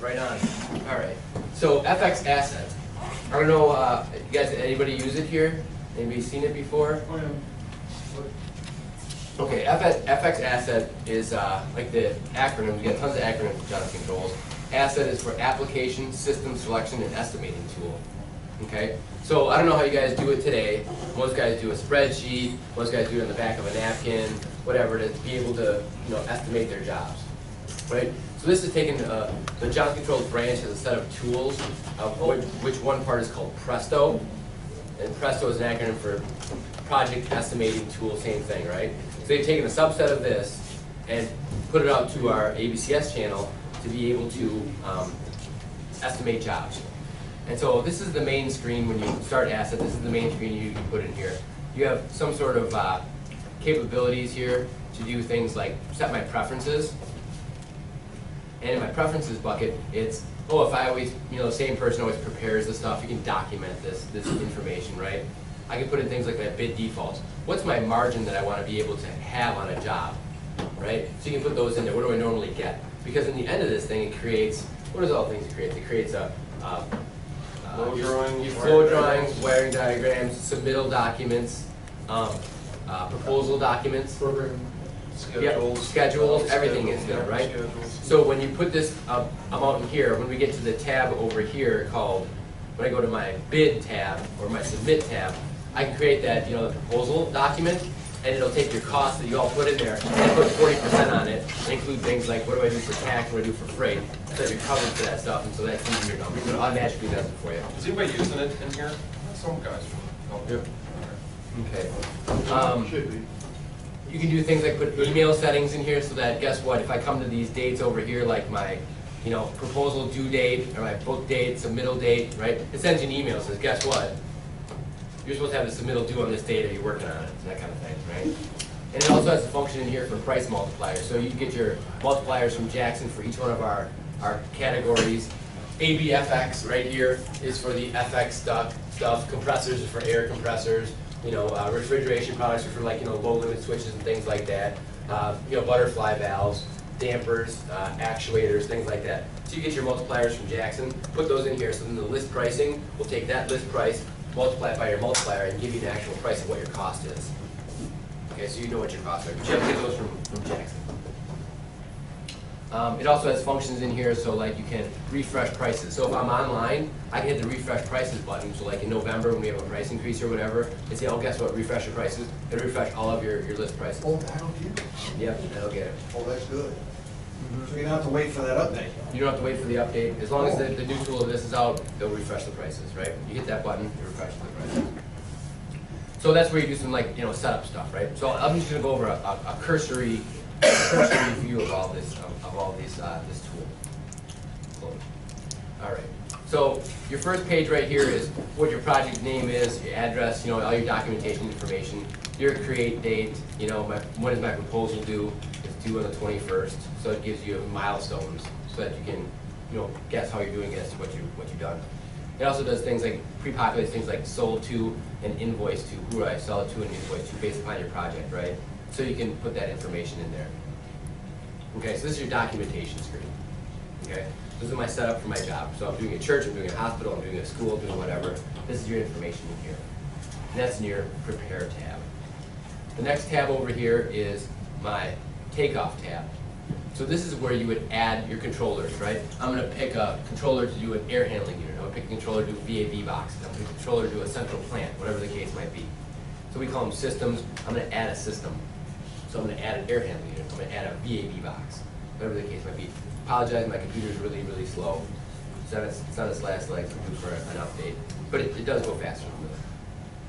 Right on. All right. So FX asset. I don't know, you guys, anybody use it here? Anybody seen it before? Oh, yeah. Okay, FX asset is like the acronym. We got tons of acronyms for Johnson Controls. Asset is for application, system selection, and estimating tool. Okay, so I don't know how you guys do it today. Most guys do a spreadsheet. Most guys do it on the back of a napkin, whatever, to be able to estimate their jobs, right? So this is taking the Johnson Controls branch has a set of tools, of which one part is called Presto, and Presto is an acronym for Project Estimating Tool, same thing, right? So they've taken a subset of this and put it out to our ABCS channel to be able to estimate jobs. And so this is the main screen when you start asset. This is the main screen you put in here. You have some sort of capabilities here to do things like set my preferences. And in my preferences bucket, it's, if I always, the same person always prepares the stuff, you can document this information, right? I can put in things like my bid defaults. What's my margin that I want to be able to have on a job, right? So you can put those in there. What do I normally get? Because in the end of this thing, it creates, what does all things create? It creates a flow drawings, wiring diagrams, submittal documents, proposal documents, Program schedules, schedules, everything is there, right? Schedules. So when you put this amount in here, when we get to the tab over here called, when I go to my bid tab or my submit tab, I can create that, the proposal document, and it'll take your cost that you all put in there and put 40% on it, and include things like what do I do for tax, what do I do for freight, so that you're covered for that stuff, and so that's easy in your numbers. So it automatically does it for you. Is anybody using it in here? Some guys. Yep. Okay. Should be. You can do things like put email settings in here so that, guess what, if I come to these dates over here, like my proposal due date, or my book date, submittal date, right? It sends you an email, says, guess what? You're supposed to have the submittal due on this date, or you're working on it, and that kind of thing, right? And it also has a function in here for price multipliers. So you can get your multipliers from Jackson for each one of our categories. ABFX right here is for the FX stuff. Compressors is for air compressors. Refrigeration products are for like low limit switches and things like that. Butterfly valves, dampers, actuators, things like that. So you get your multipliers from Jackson, put those in here, so then the list pricing will take that list price, multiply it by your multiplier, and give you the actual price of what your cost is. Okay, so you know what your costs are, but you have to get those from Jackson. It also has functions in here, so like you can refresh prices. So if I'm online, I can hit the refresh prices button. So like in November when we have a price increase or whatever, and say, guess what, refresh your prices. It'll refresh all of your list prices. Oh, that'll do. Yep, that'll get it. Oh, that's good. So you don't have to wait for that update. You don't have to wait for the update. As long as the new tool of this is out, they'll refresh the prices, right? You hit that button, it refreshes the prices. So that's where you do some setup stuff, right? So I'm just going to go over a cursory view of all this this tool. Cool. All right. So your first page right here is what your project name is, your address, all your documentation information, your create date. When is my proposal due? It's due on the 21st. So it gives you milestones so that you can guess how you're doing as to what you've done. It also does things like pre-populates things like sold to and invoice to. Who do I sell it to and invoice to based upon your project, right? So you can put that information in there. Okay, so this is your documentation screen. Okay, this is my setup for my job. So I'm doing a church, I'm doing a hospital, I'm doing a school, I'm doing whatever. This is your information in here. And that's in your prepare tab. The next tab over here is my takeoff tab. So this is where you would add your controllers, right? I'm going to pick a controller to do an air handling unit. I'm going to pick a controller to do VAV boxes. I'm going to pick a controller to do a central plant, whatever the case might be. So we call them systems. I'm going to add a system. So I'm going to add an air handling unit. I'm going to add a VAV box, whatever the case might be. Apologize, my computer's really, really slow. It's on its last legs. I'm due for an update. But it does go faster.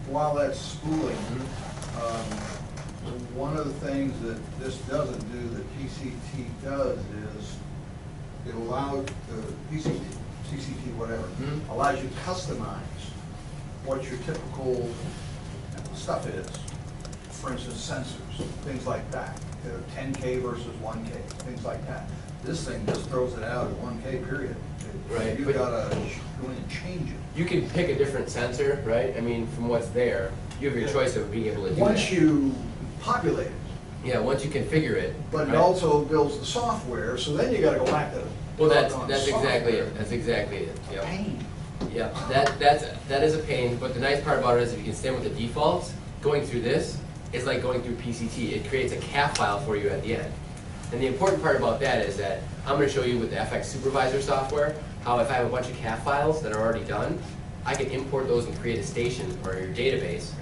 While that's spooling, one of the things that this doesn't do that PCT does is it allows PCT, whatever, allows you to customize what your typical stuff is. For instance, sensors, things like that. 10K versus 1K, things like that. This thing just throws it out at 1K period. Right. You've got to go in and change it. You can pick a different sensor, right? I mean, from what's there, you have your choice of being able to do that. Once you populate it. Yeah, once you configure it. But right? it also builds the software, so then you got to go back to Well, that's doggone exactly software. it. That's exactly it. Yep. Pain. Yeah, that is a pain, but the nice part about it is if you can stand with the defaults, going through this is like going through PCT. It creates a CAF file for you at the end. And the important part about that is that I'm going to show you with the FX Supervisor software how if I have a bunch of CAF files that are already done, I can import those and create a station or your database,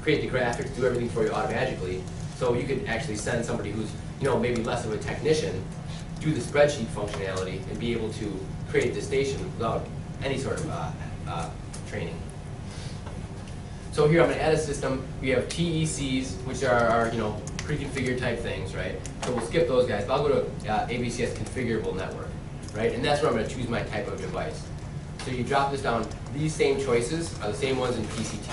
create the graphics, do everything for you automatically. So you could actually send somebody who's maybe less of a technician, do the spreadsheet functionality and be able to create the station without any sort of training. So here I'm going to add a system. We have TECs, which are our pre-configured type things, right? So we'll skip those guys, but I'll go to ABCS configurable network, right? And that's where I'm going to choose my type of device. So you drop this down. These same choices are the same ones in PCT,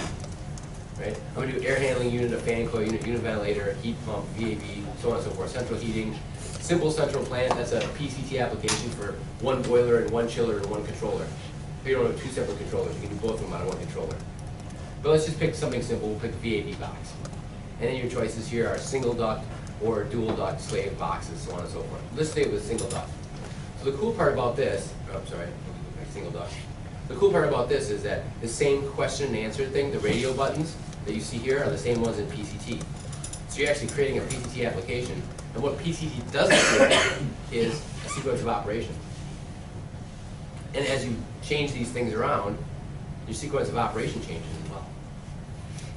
right? I'm going to do air handling unit, a fan coil unit, unit ventilator, heat pump, VAV, so on and so forth, central heating. Simple central plant, that's a PCT application for one boiler and one chiller and one controller. You don't have two separate controllers, you can do both of them on one controller. But let's just pick something simple, we'll pick VAV box. And then your choices here are single duct or dual duct slave boxes, so on and so forth. Let's stay with single duct. So the cool part about this, single duct. The cool part about this is that the same question and answer thing, the radio buttons that you see here are the same ones in PCT. So you're actually creating a PCT application, and what PCT doesn't create is a sequence of operations. And as you change these things around, your sequence of operation changes as well.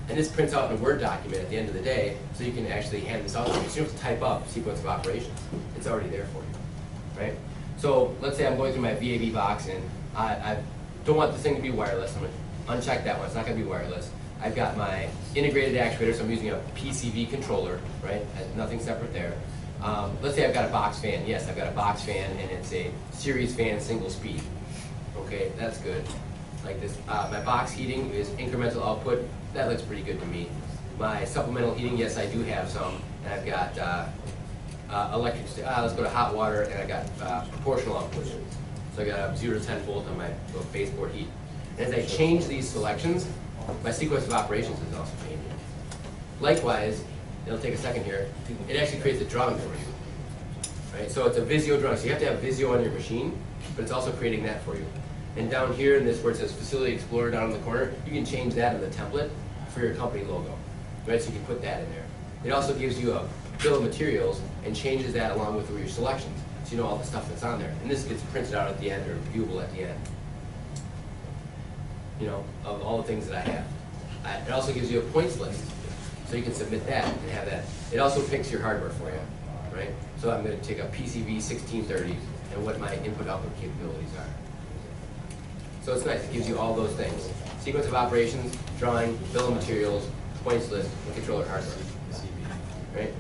And this prints out in a Word document at the end of the day, so you can actually hand this out to you. So you don't have to type up sequence of operations. It's already there for you, right? So let's say I'm going through my VAV box, and I don't want this thing to be wireless. I'm going to uncheck that one. It's not going to be wireless. I've got my integrated actuator, so I'm using a PCV controller, right? Nothing separate there. Let's say I've got a box fan. Yes, I've got a box fan, and it's a series fan, single speed. Okay, that's good. Like this, my box heating is incremental output. That looks pretty good to me. My supplemental heating, yes, I do have some. And I've got electric, let's go to hot water, and I got proportional output. So I got a 0 to 10 volt on my baseboard heat. And as I change these selections, my sequence of operations is also changing. Likewise, it'll take a second here, it actually creates a drawing for you. Right? So it's a Visio drawing, so you have to have Visio on your machine, but it's also creating that for you. And down here in this where it says Facility Explorer down in the corner, you can change that in the template for your company logo. Right? So you can put that in there. It also gives you a bill of materials and changes that along with your selections. So you know all the stuff that's on there. And this gets printed out at the end or viewable at the end. Of all the things that I have. It also gives you a points list. So you can submit that and have that. It also picks your hardware for you, right? So I'm going to take a PCV 1630 and what my input-output capabilities are. So it's nice, it gives you all those things. Sequence of operations, drawing, bill of materials, points list, and controller hardware. Right?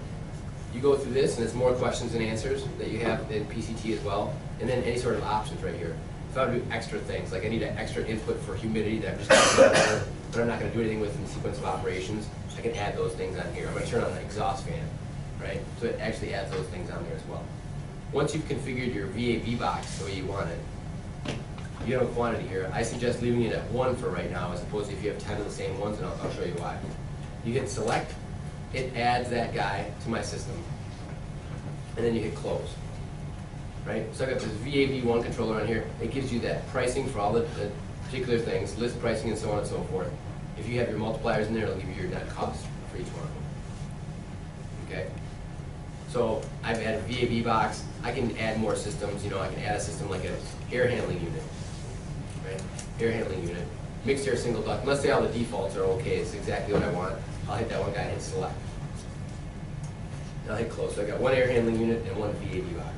You go through this, and it's more questions and answers that you have in PCT as well, and then any sort of options right here. If I want to do extra things, like I need an extra input for humidity that I'm just going to do, but I'm not going to do anything with in the sequence of operations, I can add those things on here. I'm going to turn on the exhaust fan, right? So it actually adds those things on there as well. Once you've configured your VAV box the way you want it, you have a quantity here. I suggest leaving it at 1 for right now, as opposed to if you have 10 of the same ones, and I'll show you why. You hit select, it adds that guy to my system, and then you hit close. Right? So I've got this VAV1 controller on here. It gives you that pricing for all the particular things, list pricing and so on and so forth. If you have your multipliers in there, it'll give you your net cost for each one of them. Okay? So I've added a VAV box. I can add more systems. I can add a system like an air handling unit. Right? Air handling unit. Mixed air single duct. Let's say all the defaults are okay. It's exactly what I want. I'll hit that one guy and hit select. And I'll hit close. So I got one air handling unit and one VAV box.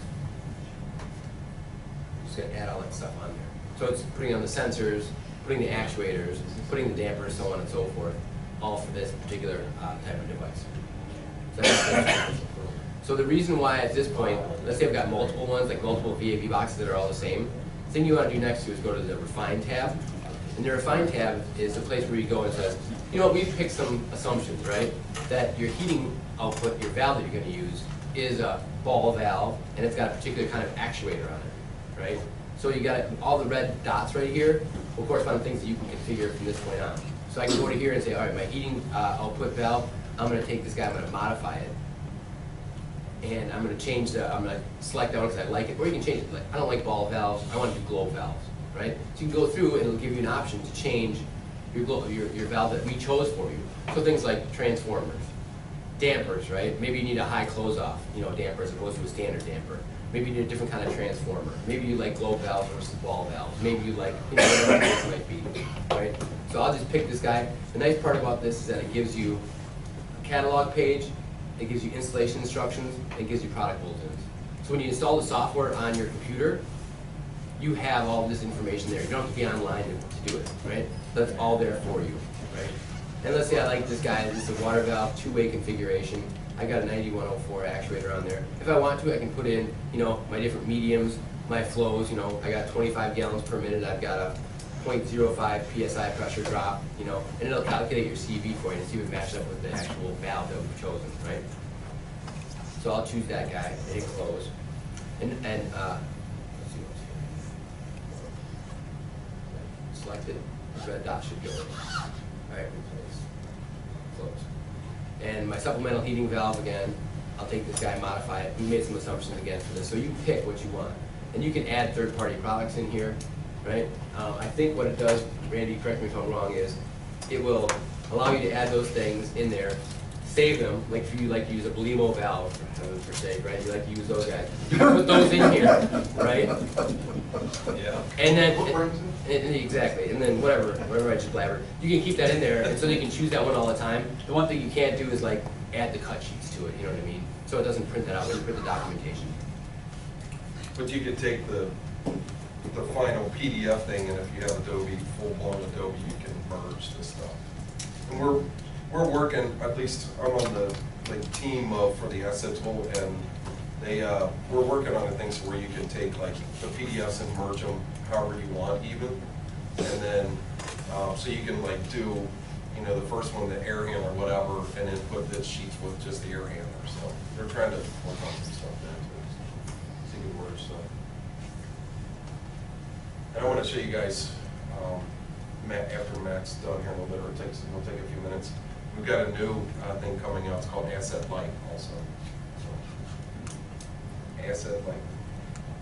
Going to add all that stuff on there. So it's putting on the sensors, putting the actuators, putting the dampers, so on and so forth, all for this particular type of device. So the reason why at this point, let's say I've got multiple ones, like multiple VAV boxes that are all the same, the thing you want to do next is go to the Refine tab. And the Refine tab is the place where you go and says, we picked some assumptions, right? That your heating output, your valve that you're going to use, is a ball valve, and it's got a particular kind of actuator on it. Right? So you got all the red dots right here will correspond to things that you can configure from this point on. So I can go to here and say, all right, my heating output valve, I'm going to take this guy, I'm going to modify it. and I'm gonna change I'm gonna select that one because I like it, or you can change it, like, I don't like ball valves, I wanna do globe valves, right? So you can go through and it'll give you an option to change your valve that we chose for you. So things like transformers, dampers, right? Maybe you need a high close-off, damper as opposed to a standard damper. Maybe you need a different kind of transformer. Maybe you like globe valves versus ball valves. Maybe you like, whatever this might be, right? So I'll just pick this guy. The nice part about this is that it gives you a catalog page, it gives you installation instructions, it gives you product bulletins. So when you install the software on your computer, you have all this information there. You don't have to be online to do it, right? That's all there for you, right? And let's say I like this guy, this is a water valve, two-way configuration. I got a 9104 actuator on there. If I want to, I can put in, my different mediums, my flows, I got 25 gallons per minute, I've got a 0.05 PSI pressure drop, and it'll calculate your CV for you to see if it matches up with the actual valve that we've chosen, right? So I'll choose that guy, and hit close. And let's see what's here. Select it, the red dot should go in. All right, replace, close. And my supplemental heating valve again, I'll take this guy, modify it. We made some assumptions again for this, so you pick what you want. And you can add third-party products in here, right? I think what it does, Randy, correct me if I'm wrong, is it will allow you to add those things in there, save them, like if you like to use a Belimo valve, for sake, right? You like to use those guys. You can put those in here, right? Yeah. And then, exactly, and then whatever I just blabbered, you can keep that in there, and so you can choose that one all the time. The one thing you can't do is like add the cut sheets to it, you know what I mean? So it doesn't print that out when you print the documentation. But you could take the final PDF thing, and if you have Adobe, full-blown Adobe, you can merge this stuff. And we're working, at least I'm on the team for the asset tool, and we're working on the things where you can take like the PDFs and merge them however you want even, and then so you can like do the first one, the air handler, whatever, and then put the sheets with just the air handler. So they're trying to work on some stuff there too. See good merge stuff. And I want to show you guys after Matt's done here a little bit, or it'll take a few minutes. We've got a new thing coming out. It's called Asset Light also. So, Asset Light.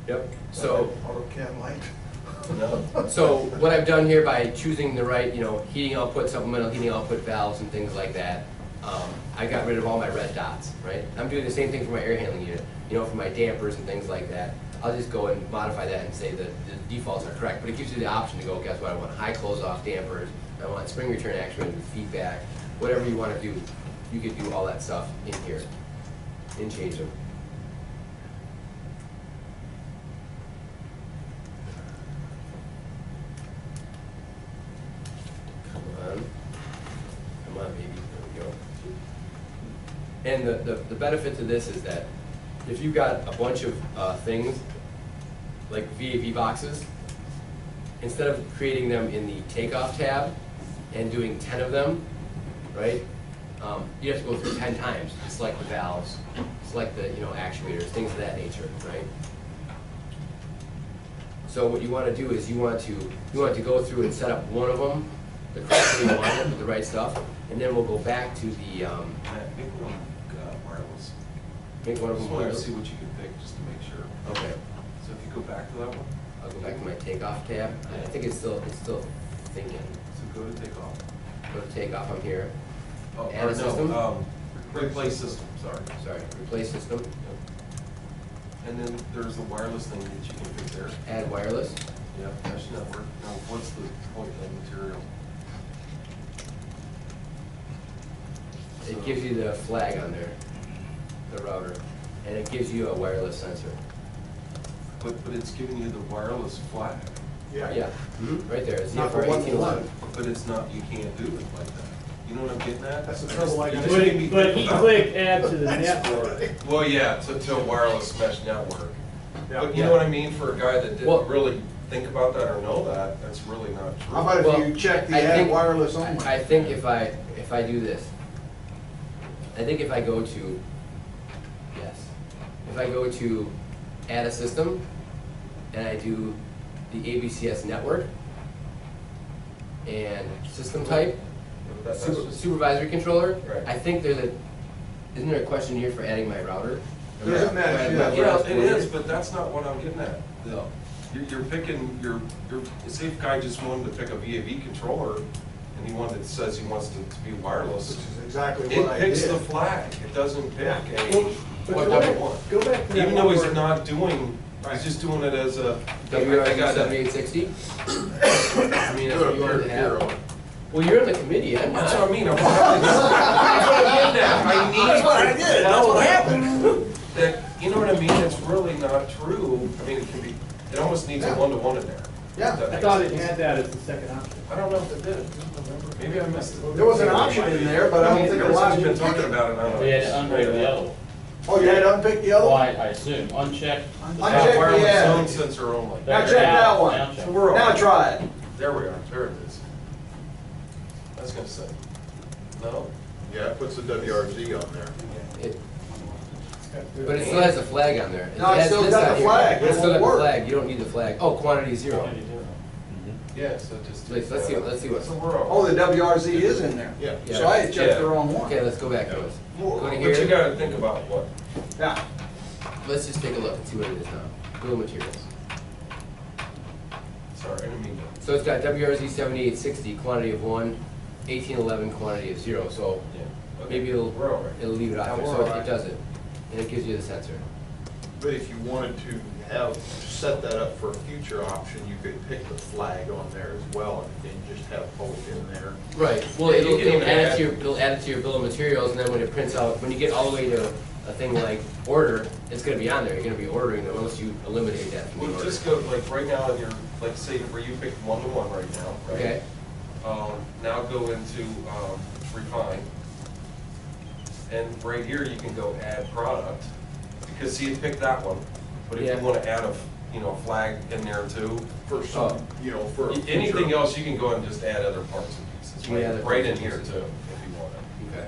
Yep. So AutoCAD light. No. So what I've done here by choosing the right, heating output, supplemental heating output valves and things like that, I got rid of all my red dots, right? I'm doing the same thing for my air handling unit, for my dampers and things like that. I'll just go and modify that and say that the defaults are correct, but it gives you the option to go, guess what, I want high close-off dampers, I want spring return actuator with feedback, whatever you want to do, you can do all that stuff in here and change them. Come on, baby, there we go. And the benefit to this is that if you've got a bunch of things, like VAV boxes, instead of creating them in the Takeoff tab and doing 10 of them, right, you have to go through 10 times to select the valves, select the actuators, things of that nature, right? So what you want to do is you want to go through and set up one of them the correct way you want it with the right stuff, and then we'll go back to the Matt, make one wireless. make one of Just them wanted to wireless. see what you could pick, just to make sure. Okay, So if you go back to that one, I'll go back to my Takeoff tab. I think it's still thinking. so go to Takeoff. Go to Takeoff. I'm here. Oh, Add or a system? No, replace system, sorry. Sorry, replace system. And then there's the wireless thing that you can pick there. Add wireless. Yeah, mesh network. Now, what's the point of material? It gives you the flag on there, the router, and it gives you a wireless sensor. But it's giving you the wireless flag. Yeah, right there. It's the Not for FR1811. But it's not, you can't do it like that. You know what I'm getting at? That's the trouble I got. But he clicked add to the network. Well, yeah, to a wireless mesh network. Yeah. But you know what I mean, for a guy that Well- didn't really think about that or know that, that's really not true. How about if Well, you check the I add think- wireless only? I think if I do this, I think if I go to, yes, if I go to add a system, and I do the ABCS network, and system type, That's just- supervisory controller, Right. I think isn't there a question here for adding my router? There's a mesh, Yeah, yeah. it is, but that's not what I'm getting at. No. You're picking, say if a guy just wanted to pick a VAV controller, and says he wants to be wireless, Which is exactly what I it did. picks the flag, it doesn't pick Yeah. what Well, W one. Go back to that Even though he's one where- not doing, Right. he's just doing it as a. WRC I 7860? I mean, that's what you wanted to have. Well, you're in the committee, I'm That's not. what I mean, that's what I'm getting at. I need. That's what I did. That's what happened. That, you know what I mean, it's really not true, I mean, it can be, it almost needs a Yeah. one-to-one in there. Yeah. That I makes thought it sense. had that as the second option. I don't know if it did, maybe I missed it. There was an option in there, but I don't think a Ever lot since of you've you been took talking it. about it, I don't know. We had to unpick the other one. Oh, you had to unpick the other Well, I one? assume, uncheck. Uncheck Wireless the zone ad. sensor only. Now check that one. Now check. So we're Now on. try it. There we are, there it is. I was gonna say, no? Yeah, it puts the WRZ on there. It- But it still has a flag on there. No, it has still this got on the here. flag. It It's still won't got the work. flag, you don't need the flag. Oh, quantity zero. Yeah, so just. Let's see what's. So we're on. Oh, the WRZ is in there. Yeah. Yeah. So I had checked Yeah. the wrong one. Okay, let's go back to this. Go to But you here, gotta think about what, Yeah. let's just take a look and see what it is now. Bill of materials. sorry, I didn't mean to. So it's got WRZ 7860, quantity of 1, 1811, quantity of 0. So Yeah. Okay. maybe it'll We're all right. leave it out Yeah, there. we're So all it right. does it. And it gives you the sensor. But if you wanted to set that up for a future option, you could pick the flag on there as well and just have both in there. Right. Well, Yeah, you it'll, can it'll even add it add- to your bill of materials, and then when it prints out, when you get all the way to a thing like order, it's going to be on there. You're going to be ordering them unless you eliminate that from the Well, order. just go, like, right now, in your, like, say, where you picked one-to-one right now, right? Okay. Now go into, refine. And right here, you can go add product, because see, it picked that one. But if Yeah. you wanna add a flag in there too, For some, for a future. anything else, you can go and just add other parts and pieces, Yeah, other right in parts and here pieces. too, if you want it. Okay.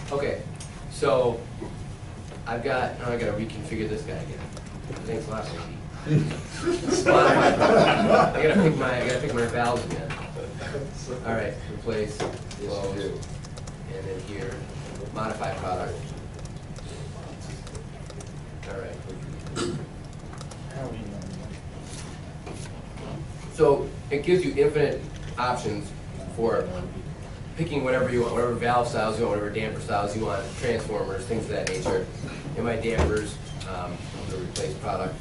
Gotcha. Okay, so now I gotta reconfigure this guy again. Thanks a lot, Randy. I gotta pick my valves again. All right, replace, close, and then here, modify product. All right. So it gives you infinite options for picking whatever you want, whatever valve styles you want, whatever damper styles you want, transformers, things of that nature. In my dampers, I'm gonna replace product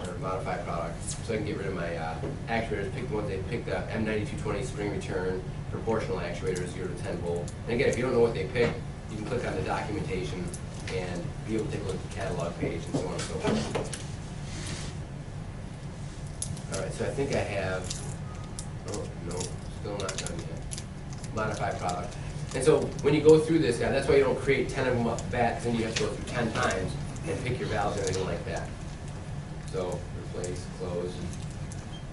or modify product, so I can get rid of my actuators. Pick the ones they picked up: M9220 spring return, proportional actuators, 0 to 10 volt. And again, if you don't know what they picked, you can click on the documentation and be able to take a look at the catalog page and so on and so forth. All right, so I think I have, oh, no, still not done yet. Modify product. And so when you go through this guy, that's why you don't create 10 of them off the bat, 'cause then you have to go through 10 times and pick your valves and everything like that. So replace, close.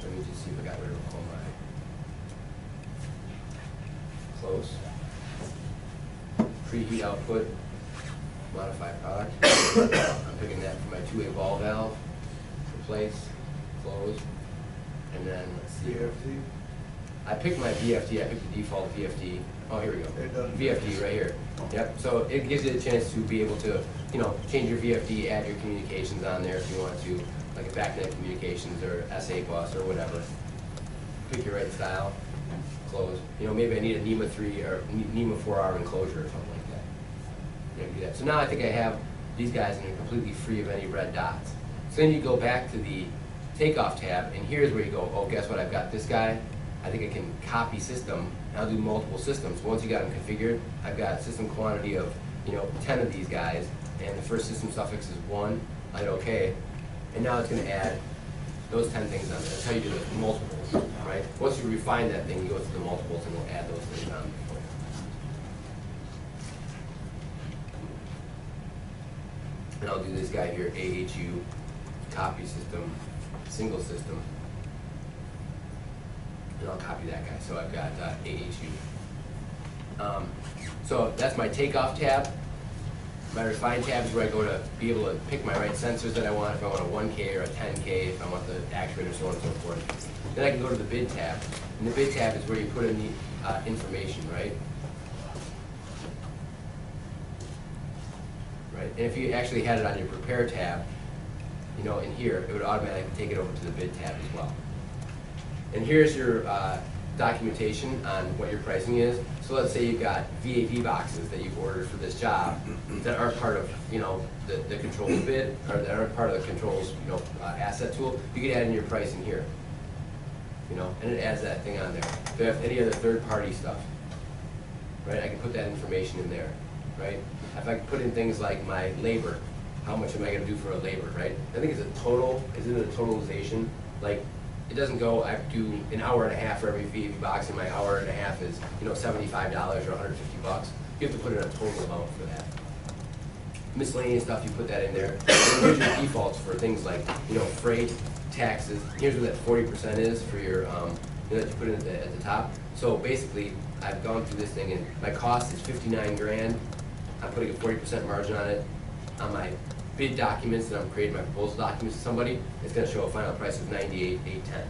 Let me just see if I got rid of all my close. Preheat output, modify product. I'm picking that for my two-way ball valve. Replace, close, and then let's see. VFD. I picked my VFD, I picked the default VFD. Oh, here we go. It doesn't- VFD right here. Yep, so it gives you a chance to be able to, change your VFD, add your communications on there if you want to, like a backnet communications or SA bus or whatever. Pick your right style, close. Maybe I need a NEMA 3 or NEMA 4R enclosure or something like that. Do that. So now I think I have these guys and they're completely free of any red dots. So then you go back to the Takeoff tab, and here's where you go, oh, guess what, I've got this guy. I think I can copy system, and I'll do multiple systems. Once you got them configured, I've got a system quantity of, 10 of these guys, and the first system suffix is 1, I hit OK, and now it's gonna add those 10 things on there. That's how you do the multiples, right? Once you refine that thing, you go through the multiples and we'll add those things on for you. And I'll do this guy here, AHU, copy system, single system. And I'll copy that guy, so I've got AHU. So that's my Takeoff tab. My Refine tab is where I go to be able to pick my right sensors that I want, if I want a 1K or a 10K, if I want the actuator, so on and so forth. Then I can go to the bid tab. And the bid tab is where you put in the information, right? right? And if you actually had it on your prepare tab, you know, in here, it would automatically take it over to the bid tab as well. And here's your documentation on what your pricing is. So let's say you've got VAV boxes that you've ordered for this job that aren't part of, you know, the controls bid, or that aren't part of the controls, you know, asset tool. You can add in your pricing here, you know, and it adds that thing on there. If you have any other third-party stuff, right, I can put that information in there, right? If I can put in things like my labor, how much am I gonna do for a labor, right? I think it's a total, is it a totalization? Like, it doesn't go, I do an hour and a half for every VAV box, and my hour and a half is, you know, $75 or $150. You have to put in a total amount for that. Miscellaneous stuff, you put that in there. And here's your defaults for things like, you know, freight, taxes. Here's where that 40% is for your, you know, that you put in at the top. So basically, I've gone through this thing, and my cost is 59 grand. I'm putting a 40% margin on it. On my bid documents that I'm creating, my proposal documents to somebody, it's gonna show a final price of 98,810.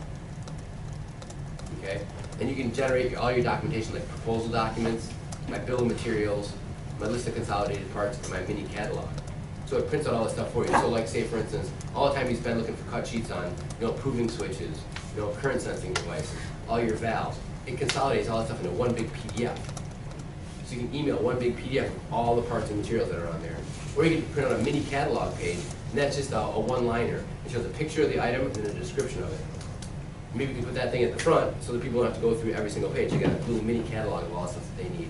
Okay? And you can generate all your documentation, like proposal documents, my bill of materials, my list of consolidated parts, and my mini catalog. So it prints out all this stuff for you. So like, say for instance, all the time you spend looking for cut sheets on, you know, proving switches, you know, current sensing devices, all your valves, it consolidates all that stuff into one big PDF. So you can email one big PDF of all the parts and materials that are on there. Or you can print out a mini catalog page, and that's just a one-liner. It shows a picture of the item and a description of it. Maybe you can put that thing at the front so that people don't have to go through every single page. You got a little mini catalog of all the stuff that they need.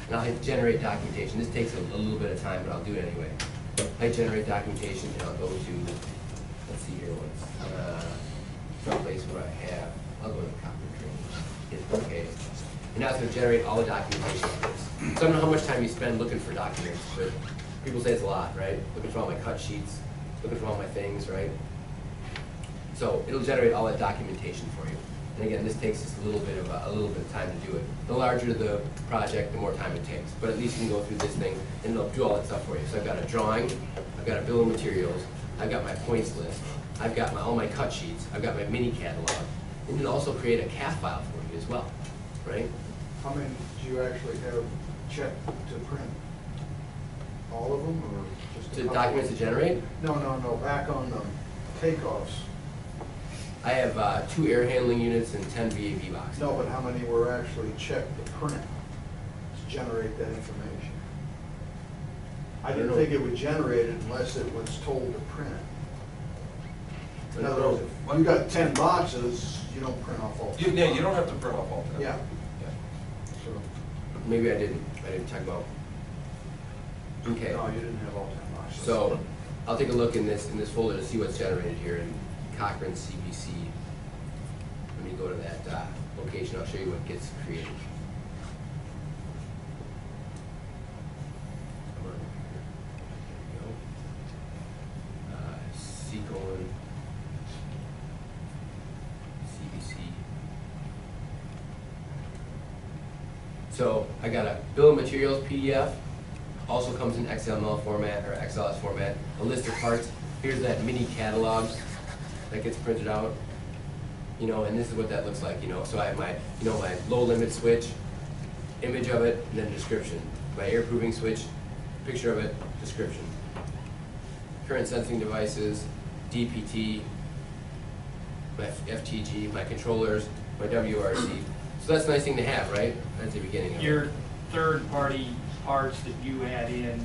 And I'll hit generate documentation. This takes a little bit of time, but I'll do it anyway. I generate documentation, and I'll go to, let's see here, what's some place where I have, I'll go to the copy training. Hit OK. And now it's going to generate all the documentation for this. So I don't know how much time you spend looking for documents, but people say it's a lot, right? Looking for all my cut sheets, looking for all my things, right? So it'll generate all that documentation for you. And again, this takes just a little bit of time to do it. The larger the project, the more time it takes. But at least you can go through this thing, and it'll do all that stuff for you. So I've got a drawing, I've got a bill of materials, I've got my points list, I've got all my cut sheets, I've got my mini catalog, and it'll also create a CAF file for you as well, right? How many do you actually have checked to print? All of them, or just a To couple? documents to generate, No, back on the takeoffs. I have 2 air handling units and 10 VAV boxes. No, but how many were actually checked to print, to generate that information? I don't didn't know. think it would generate it unless it was told to print. I In don't other know. words, if you got 10 boxes, you don't print off all 10. Yeah, you don't have to print off all 10. Yeah. Yeah. So, Maybe I didn't check them out. Okay. no, you didn't have all 10 boxes. So I'll take a look in this folder to see what's generated here in Cochrane CBC. Let me go to that location. I'll show you what gets created. Come on. There we go. CBC. So I got a bill of materials PDF. Also comes in XML format or XLS format. A list of parts. Here's that mini catalog that gets printed out. You know, and this is what that looks like. You know, so I have my, you know, my low limit switch, image of it, and then description. My air proofing switch, picture of it, description. Current sensing devices, DPT, my FTG, my controllers, my WRC. So that's a nice thing to have, right? That's the beginning of it. Your third-party parts that you add in,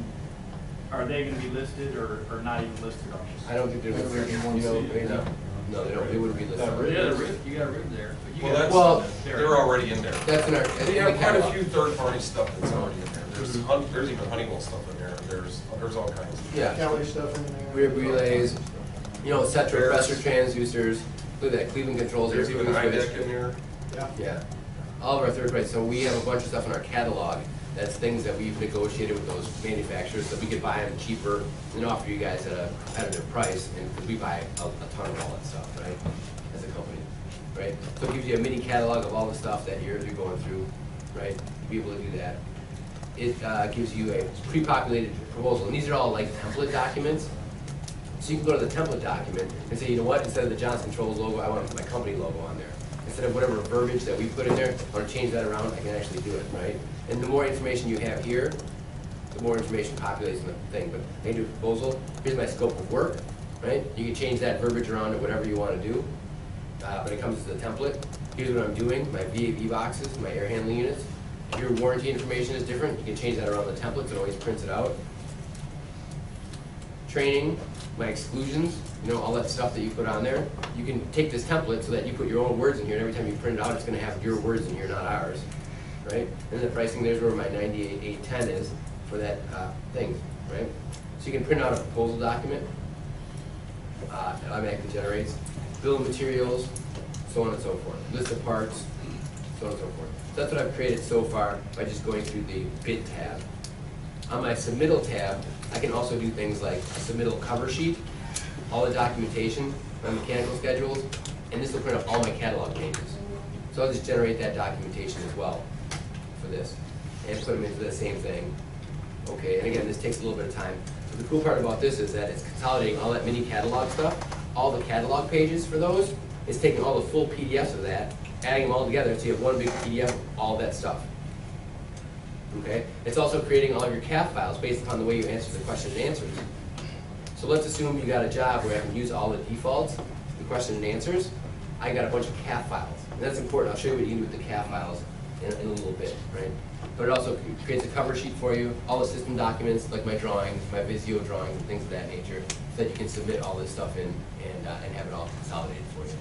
are they gonna be listed or not even listed on this? I don't think they're listed, you know, no, they don't, they wouldn't be listed. You got rid there. But you Well, got- that's, Well, they're already in there. That's in our, We have in the quite a catalog. few third-party stuff that's already in there. There's even Honeywell stuff in there. There's all kinds. Yeah, Kelly stuff in there? rear relays, you know, Setra pressure transducers, look at that, Cleveland controls. There's even everything high switch. deck in there. Yeah. Yeah, all of our third parties, so we have a bunch of stuff in our catalog, that's things that we've negotiated with those manufacturers, so we could buy them cheaper and offer you guys at a competitive price, and because we buy a ton of all that stuff, right, as a company, right? So it gives you a mini catalog of all the stuff that you're going through, right, to be able to do that. It gives you a pre-populated proposal, and these are all like template documents. So you can go to the template document and say, you know what, instead of the Johnson Controls logo, I want to put my company logo on there. Instead of whatever verbiage that we put in there, I want to change that around, I can actually do it, right? And the more information you have here, the more information populates in the thing. But I can do a proposal, here's my scope of work, right? You can change that verbiage around to whatever you want to do. When it comes to the template, here's what I'm doing, my VAV boxes, my air handling units. If your warranty information is different, you can change that around the template, it always prints it out. Training, my exclusions, you know, all that stuff that you put on there. You can take this template so that you put your own words in here, and every time you print it out, it's gonna have your words in here, not ours, right? And the pricing, there's where my 98,810 is for that thing, right? So you can print out a proposal document, it automatically generates, bill of materials, so on and so forth, list of parts, so on and so forth. So that's what I've created so far by just going through the bid tab. On my submittal tab, I can also do things like a submittal cover sheet, all the documentation, my mechanical schedules, and this will print up all my catalog pages. So I'll just generate that documentation as well for this, and put them into the same thing. Okay, and again, this takes a little bit of time. So the cool part about this is that it's consolidating all that mini catalog stuff, all the catalog pages for those. It's taking all the full PDFs of that, adding them all together so you have one big PDF of all that stuff. Okay? It's also creating all of your CAF files based upon the way you answer the question and answers. So let's assume you got a job where I can use all the defaults, the question and answers. I got a bunch of CAF files. And that's important. I'll show you what you can do with the CAF files in a little bit, right? But it also creates a cover sheet for you, all the system documents, like my drawings, my Visio drawings, and things of that nature, so that you can submit all this stuff in and have it all consolidated for you.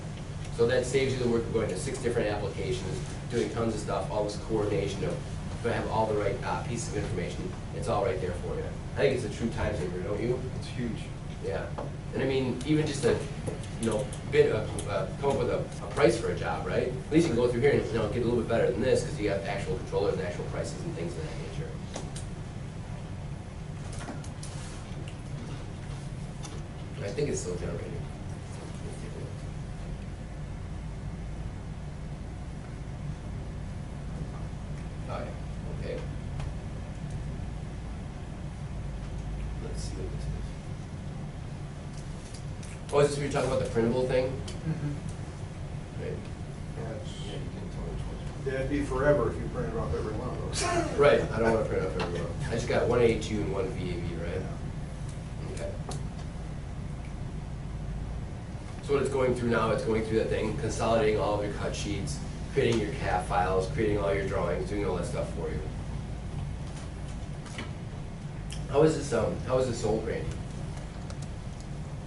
So that saves you the work of going to 6 different applications, doing tons of stuff, all this coordination of, to have all the right pieces of information. It's all right there for you. I think it's a true time saver, don't you? It's huge. Yeah. And I mean, even just to, you know, come up with a price for a job, right? At least you can go through here and, you know, get a little bit better than this because you have actual controllers and actual prices and things of that nature. I think it's still generating. Oh, yeah. Okay. Let's see what this is. Oh, is this where you're talking about the printable thing? Right. That'd be forever if you printed off every one of those. Right, I don't want to print off every one. I just got one A2 and one VAV, right? Okay. So what it's going through now, it's going through that thing, consolidating all of your cut sheets, creating your CAF files, creating all your drawings, doing all that stuff for you. How is this sold, Randy?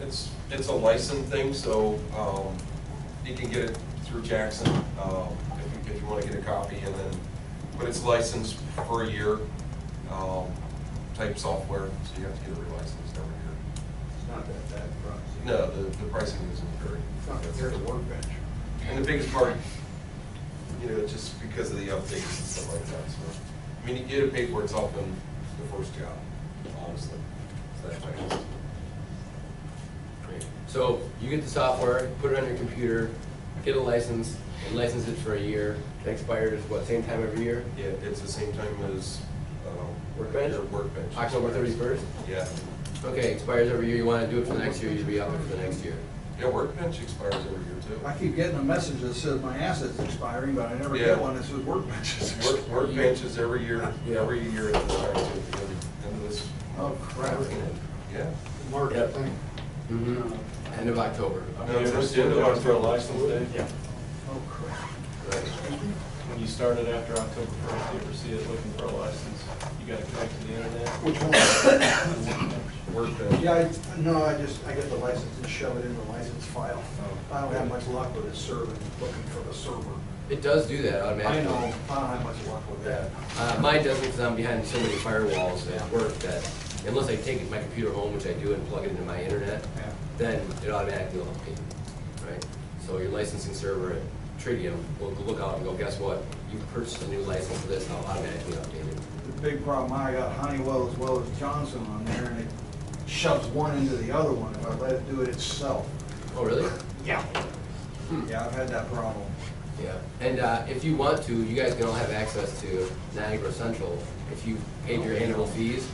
It's a license thing, so you can get it through Jackson if you want to get a copy, and then, but it's licensed for a year type software, so you have to get it relicensed every year. It's not that bad, right? No, the pricing isn't very. It's not compared to Workbench. And the biggest part, you know, just because of the updates and stuff like that. So, I mean, you get it paid for itself in the first job, honestly. So that's my answer. Great. So you get the software, put it on your computer, get a license, and license it for a year. It expires what, same time every year? Yeah, it's the same time as Workbench? your Workbench. October 31st? Yeah. Okay, expires every year. You want to do it for the next year, you'll be up for the next year. Yeah, Workbench expires every year too. I keep getting a message that says my asset's expiring, but I never get one that says Workbench is expiring. Workbench is every year at Yeah. the time too, at the end of this. Oh, crap. Yeah. Mark, Yep. I think. End of October. No, it's the end of October. license day? Yeah. Oh, crap. Right. When you started after October 1st, you ever see it looking for a license? You got to connect to the internet? Which one? Workbench. Yeah, I get the license and shove it in the license file. I don't have much luck with it serving, looking for the server. It does do that automatically. I know, I don't have much luck with that. Mine doesn't because I'm behind so many firewalls at work that unless I take my computer home, which I do, and plug it into my internet, Yeah. then it automatically will update, right? So your licensing server at Tridium will look out and go, guess what? You purchased a new license for this, I'll automatically update it. The big problem, I got Honeywell as well as Johnson on there, and it shoves one into the other one if I let it do it itself. Oh, really? Yeah. Yeah, I've had that problem. Yeah. And if you want to, you guys can all have access to Niagara Central. If you paid your annual fees,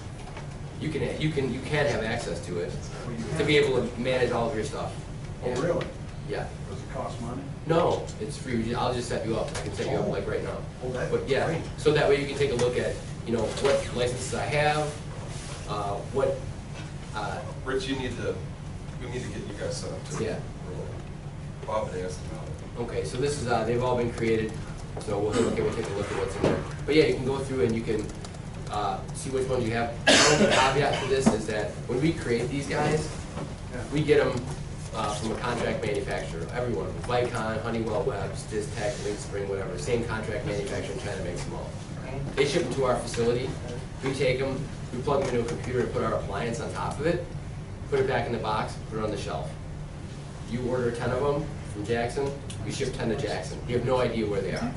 you can have access to it to be able to manage all of your stuff. Oh, Yeah. really? Yeah. Does it cost money? No, it's free. I'll just set you up. I can set you up like right now. Oh, that's But yeah, great. so that way you can take a look at, you know, what licenses I have, what, Rich, we need to get you guys set up too. Yeah. Bob had asked about it. okay, so this is, they've all been created, so we'll take a look at what's in there. But yeah, you can go through and you can see which ones you have. The only caveat to this is that when we create these guys, we get them from a contract manufacturer, everyone, Vicon, Honeywell, Webb's, Distech, Linkspring, whatever, same contract manufacturer trying to make them all. They ship them to our facility, we take them, we plug them into a computer and put our appliance on top of it, put it back in the box, put it on the shelf. You order 10 of them from Jackson, we ship 10 to Jackson. You have no idea where they are,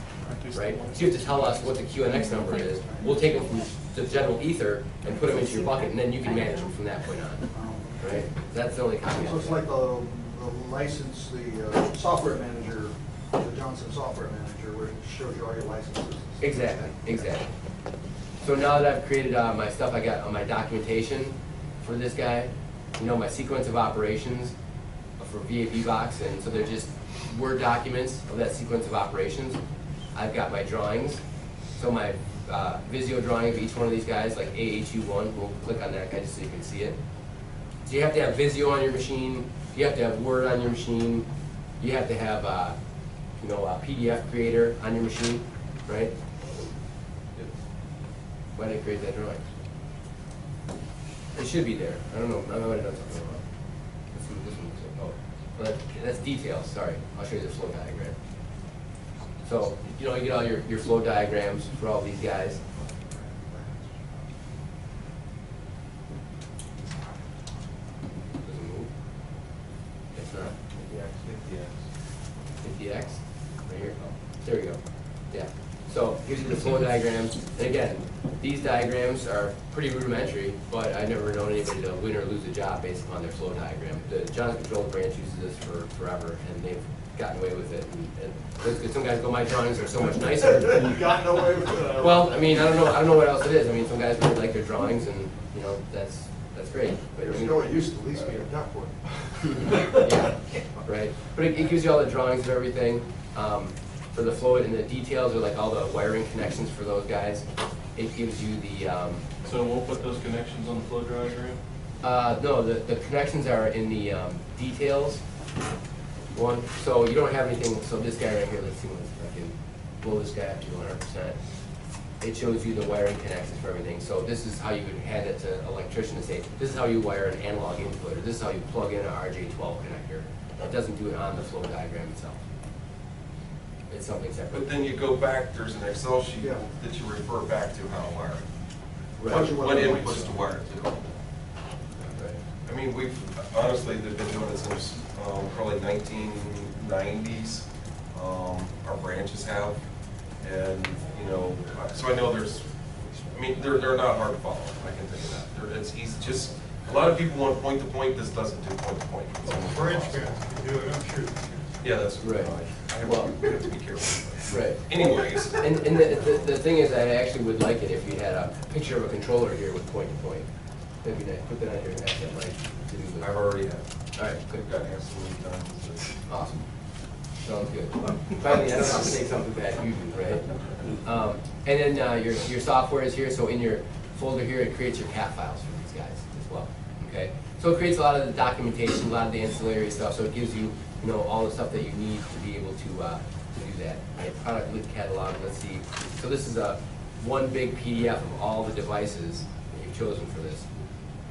right? So you have to tell us what the QNX number is. We'll take them from the general ether and put them into your bucket, and then you can manage them from that point on, right? That's the only So caveat. it's like the license, the software manager, the Johnson software manager, where it shows you all your licenses. Exactly, exactly. So now that I've created my stuff, I got on my documentation for this guy, you know, my sequence of operations for VAB box, and so they're just Word documents of that sequence of operations. I've got my drawings, so my Visio drawing of each one of these guys, like AHU1, we'll click on that guy just so you can see it. So you have to have Visio on your machine, you have to have Word on your machine, you have to have you know, a PDF creator on your machine, right? Why did I create that drawing? It should be there. I don't know. I don't know what I'm talking about. This one. Oh, well, that's details. Sorry. I'll show you the flow diagram. So, you know, you get all your flow diagrams for all these guys. Doesn't move. It's not. 50X. Right here. There we go. Yeah. So here's the flow diagrams. And again, these diagrams are pretty rudimentary, but I've never known anybody to win or lose a job based upon their flow diagram. The Johnson Controls branch uses this for forever, and they've gotten away with it. And some guys go, my drawings are so much nicer. You've gotten away with it. Well, I mean, I don't know what else it is. I mean, some guys really like their drawings, and you know, that's great. But You know, it used to at least be a duckwood. yeah, right. But it gives you all the drawings of everything. For the flow, and the details are like all the wiring connections for those guys. It gives you the, So we'll put those connections on the flow diagram? no, the connections are in the details one. So you don't have anything, so this guy right here, let's see if I can blow this guy up to 100%. It shows you the wiring connections for everything. So this is how you would hand it to an electrician to say, this is how you wire an analog input, or this is how you plug in an RJ12 connector. It doesn't do it on the flow diagram itself. It's something separate. But then you go back, there's an Excel sheet Yeah. that you refer back to how to wire it. Right. What inputs to wire it to. Right. I mean, honestly, they've been doing it since probably 1990s. Our branches have. And, you know, so I know I mean, they're not hard to follow, I can tell you that. It's easy, just, a lot of people want point to point, this doesn't do point to point. French guys can do it, I'm sure. Yeah, that's Right. I have Well- to be careful. Right. Anyways. And the thing is, I actually would like it if you had a picture of a controller here with point to point. That'd be nice. Put that on here and have that like to do with. I've already had. All right, good. They've got absolutely done. Awesome. Sounds good. Finally, I don't have to say something bad you do, right? And then your software is here, so in your folder here, it creates your path files for these guys as well, okay? So it creates a lot of the documentation, a lot of the ancillary stuff, so it gives you, you know, all the stuff that you need to be able to do that. Right? Product list catalog, let's see. So this is one big PDF of all the devices that you've chosen for this,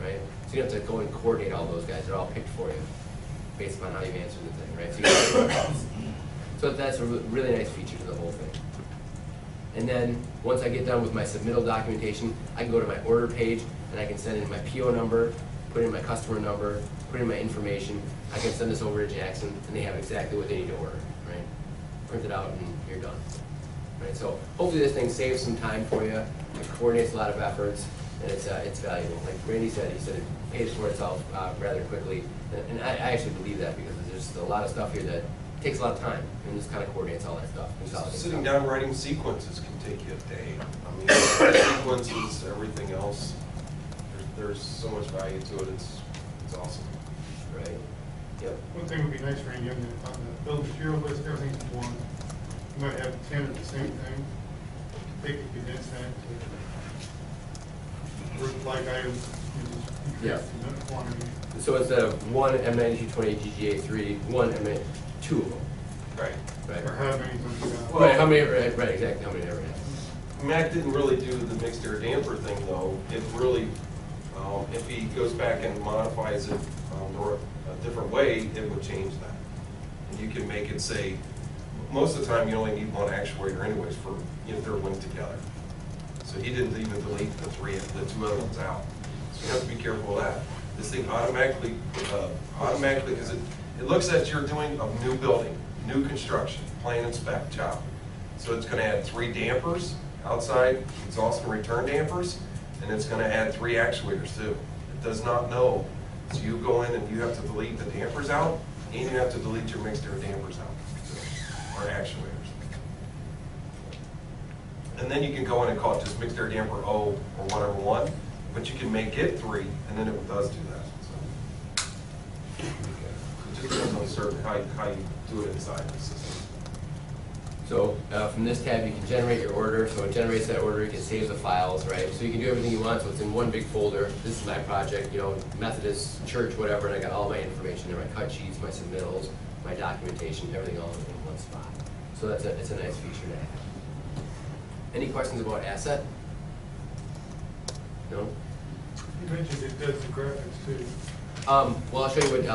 right? So you don't have to go and coordinate all those guys, they're all picked for you based upon how you've answered the thing, right? So that's a really nice feature to the whole thing. And then, once I get done with my submittal documentation, I can go to my order page, and I can send in my PO number, put in my customer number, put in my information. I can send this over to Jackson, and they have exactly what they need to order, right? Print it out, and you're done. Right, so hopefully this thing saves some time for you, it coordinates a lot of efforts, and it's valuable. Like Randy said, he said it pays for itself rather quickly, and I actually believe that because there's a lot of stuff here that takes a lot of time, and this kind of coordinates all that stuff. Sitting down writing sequences can take you a day. I mean, sequences, everything else, there's so much value to it, it's awesome. Right, yep. One thing would be nice, Randy, on the bill of material list, everything's in one. You might have 10 of the same thing. They could condense that to for flag items, Yeah. increase in the quantity. So instead of one M9220 GGA3, one M, two of them, Right. right? Or how many do you have? Well- Right, how many, right, exactly, how many ever have? Matt didn't really do the mixed air damper thing though. It really, if he goes back and modifies it or a different way, it would change that. And you can make it say, most of the time you only need one actuator anyways for, if they're linked together. So he didn't even delete the two other ones out. So you have to be careful of that. This thing automatically, because it looks at you're doing a new building, new construction, plain and spec job. So it's gonna add 3 dampers outside, exhaust and return dampers, and it's gonna add 3 actuators too. It does not know. So you go in and you have to delete the dampers out, and you have to delete your mixed air dampers out, or actuators. And then you can go in and call it just mixed air damper O or whatever one, but you can make it 3, and then it does do that. So it just depends on certain how you do it inside the system. So from this tab, you can generate your order. So it generates that order, it saves the files, right? So you can do everything you want. So it's in one big folder. This is my project, you know, Methodist church, whatever, and I got all my information there, my cut sheets, my submittals, my documentation, everything all in one spot. So it's a nice feature to have. Any questions about asset? No? You mentioned it does the graphics too. Well, I'll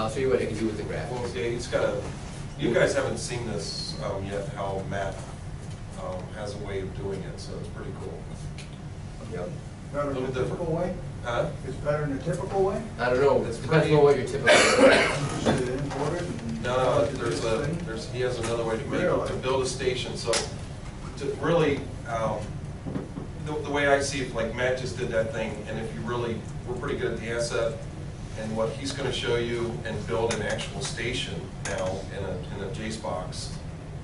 show you what it can do with the graphics. Well, yeah, it's got a, you guys haven't seen this yet, how Matt has a way of doing it, so it's pretty cool. Yep. Better in a typical way? Huh? It's better in a typical way? I don't know. It's It depends pretty- on what your typical. Just import it and- No, he has another way to make it, Really? to build a station, so to really, the way I see it, like Matt just did that thing, and if you really, we're pretty good at the asset, and what he's gonna show you and build an actual station now in a JSON box,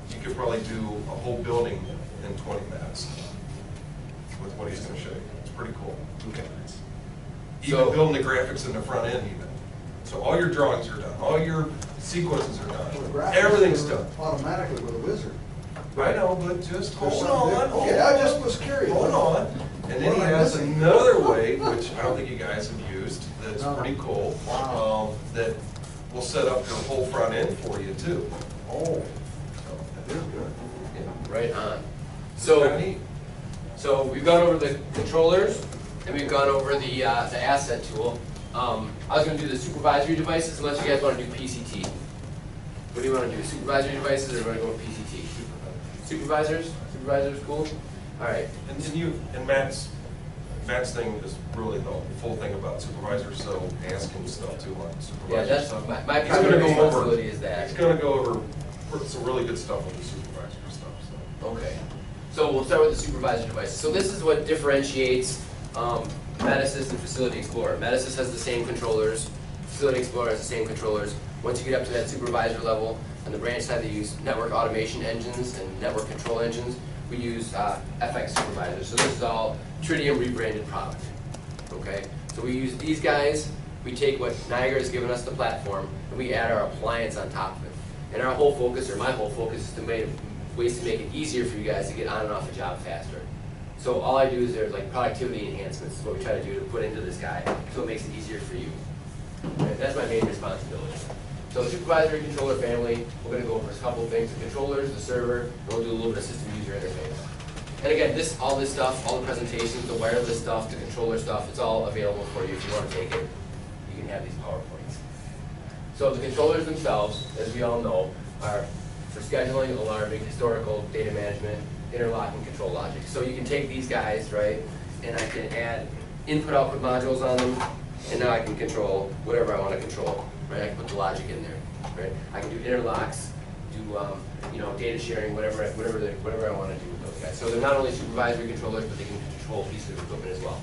you could probably do a whole building in 20 minutes with what he's gonna show you. It's pretty cool. Okay. Even So- building the graphics in the front end even. So all your drawings are done, all your sequences are Well, the done, graphics everything's are done. Automatically with a wizard. I know, but just hold There's on. something- hold Okay, I on. just was curious. Hold on. And then he What am I has missing? another way, which I don't think you guys have used, that's No. pretty cool. Wow. That will set up your whole front end for you too. Oh, So, that is good. Yeah, right on. Kinda So, neat. so we've gone over the controllers and we've gone over the asset tool. I was going to do the supervisory devices unless you guys want to do PCT. What do you want to do? Supervisory devices or you want to go with PCT? Supervisors? Supervisors, cool. All right. And Matt's thing is really the full thing about supervisors, so ask him stuff too on Yeah, supervisor that's stuff. my He's gonna primary go over- responsibility is that. He's gonna go over some really good stuff with the supervisor stuff, so. Okay, so we'll start with the supervisor devices. So this is what differentiates Metasys and Facility Explorer. Metasys has the same controllers, Facility Explorer has the same controllers. Once you get up to that supervisor level, on the branch side they use network automation engines and network control engines. We use FX supervisors. So this is all Tritium rebranded product. Okay, so we use these guys. We take what Niagara has given us, the platform, and we add our appliance on top of it. And our whole focus, or my whole focus, is to make ways to make it easier for you guys to get on and off the job faster. So all I do is there's like productivity enhancements is what we try to do to put into this guy, so it makes it easier for you. Right? That's my main responsibility. So the supervisory controller family, we're going to go over a couple of things: the controllers, the server, and we'll do a little bit of system user interface. And again, all this stuff, all the presentations, the wireless stuff, the controller stuff, it's all available for you if you want to take it. You can have these PowerPoints. So the controllers themselves, as we all know, are for scheduling, alarming, historical, data management, interlocking, control logic. So you can take these guys, right, and I can add input-output modules on them, and now I can control whatever I want to control, right? I can put the logic in there, right? I can do interlocks, do data sharing, whatever I want to do with those guys. So they're not only supervisory controllers, but they can control pieces of equipment as well,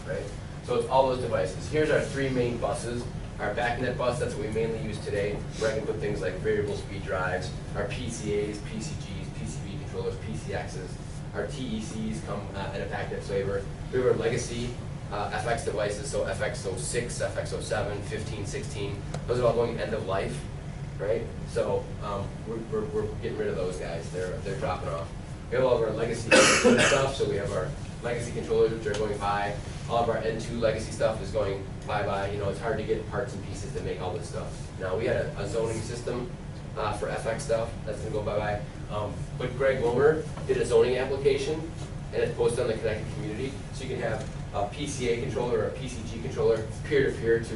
right? So it's all those devices. Here's our 3 main buses. Our BACnet bus, that's what we mainly use today, where I can put things like variable speed drives, our PCAs, PCGs, PCB controllers, PCXs. Our TECs come in a BACnet flavor. We have our legacy FX devices, so FX06, FX07, 15, 16. Those are all going end of life, right? So we're getting rid of those guys. They're dropping off. We have all of our legacy stuff, so we have our legacy controllers which are going by. All of our N2 legacy stuff is going bye-bye. You know, it's hard to get parts and pieces that make all this stuff. Now, we had a zoning system for FX stuff. That's going to go bye-bye. But Greg Wilmer did a zoning application, and it's posted on the connected community. So you can have a PCA controller or a PCG controller peer-to-peer to,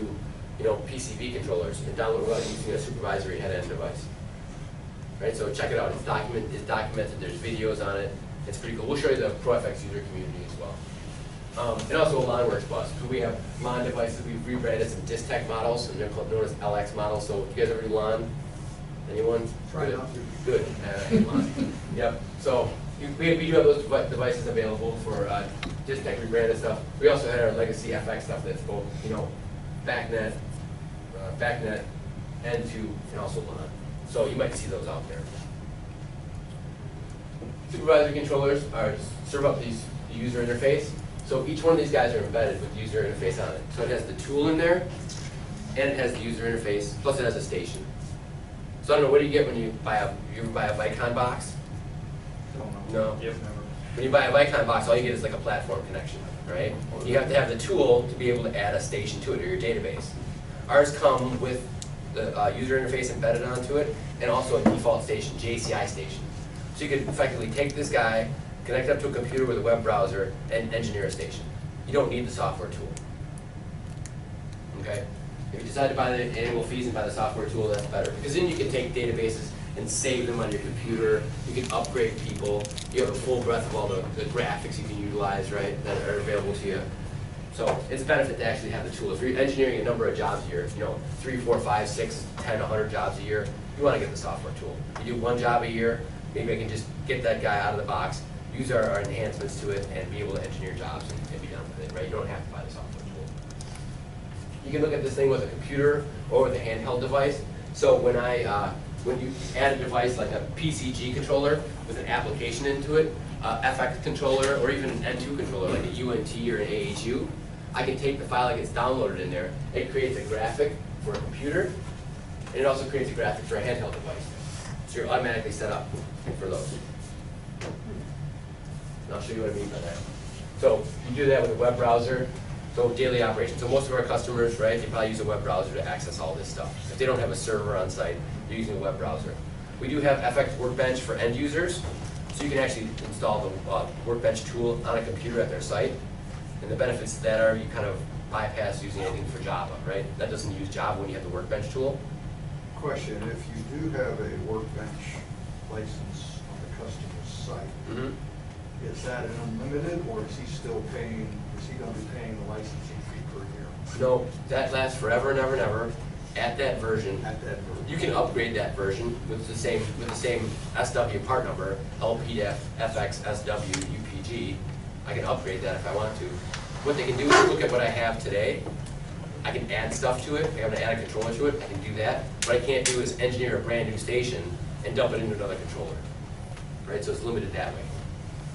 you know, PCB controllers and download without using a supervisory head-end device. Right, so check it out. It's documented. There's videos on it. It's pretty cool. We'll show you the ProFX user community as well. And also a LonWorks bus. So we have LON devices. We've rebranded some Distech models, and they're known as LX models. So you guys ever do LON? Anyone? Try Good. not to. Good. LON. Yep. So we do have those devices available for Distech rebranded stuff. We also had our legacy FX stuff that's both, you know, backnet, N2, and also LON. So you might see those out there. Supervisory controllers serve up the user interface. So each one of these guys are embedded with the user interface on it. So it has the tool in there, and it has the user interface, plus it has a station. So I don't know, what do you get when you buy a Vicon box? No. Yep, never. When you buy a Vicon box, all you get is like a platform connection, right? You have to have the tool to be able to add a station to it, or your database. Ours come with the user interface embedded onto it, and also a default station, JCI station. So you could effectively take this guy, connect up to a computer with a web browser, and engineer a station. You don't need the software tool. Okay? If you decide to buy the annual fees and buy the software tool, that's better. Because then you can take databases and save them on your computer. You can upgrade people. You have a full breadth of all the graphics you can utilize, right, that are available to you. So it's a benefit to actually have the tool. If you're engineering a number of jobs a year, you know, 3, 4, 5, 6, 10, 100 jobs a year, you want to get the software tool. You do one job a year, maybe I can just get that guy out of the box, use our enhancements to it, and be able to engineer jobs and be done with it, right? You don't have to buy the software tool. You can look at this thing with a computer or with a handheld device. So when you add a device like a PCG controller with an application into it, FX controller, or even an N2 controller like a UNT or an AHU, I can take the file that gets downloaded in there. It creates a graphic for a computer, and it also creates a graphic for a handheld device. So you're automatically set up for those. And I'll show you what I mean by that. So you do that with a web browser. So daily operations. So most of our customers, right, they probably use a web browser to access all this stuff. If they don't have a server on site, they're using a web browser. We do have FX-Workbench for end users. So you can actually install the Workbench tool on a computer at their site. And the benefits to that are you kind of bypass using anything for Java, right? That doesn't use Java when you have the Workbench tool. Question, if you do have a Workbench license on the customer's site, is that an unlimited, or is he still paying, is he gonna be paying the licensing fee per year? No, that lasts forever and ever and ever at that version. At that version? You can upgrade that version with the same SW part number, LPDF, FX, SW, UPG. I can upgrade that if I want to. What they can do is look at what I have today. I can add stuff to it. If I want to add a controller to it, I can do that. What I can't do is engineer a brand new station and dump it into another controller. Right? So it's limited that way.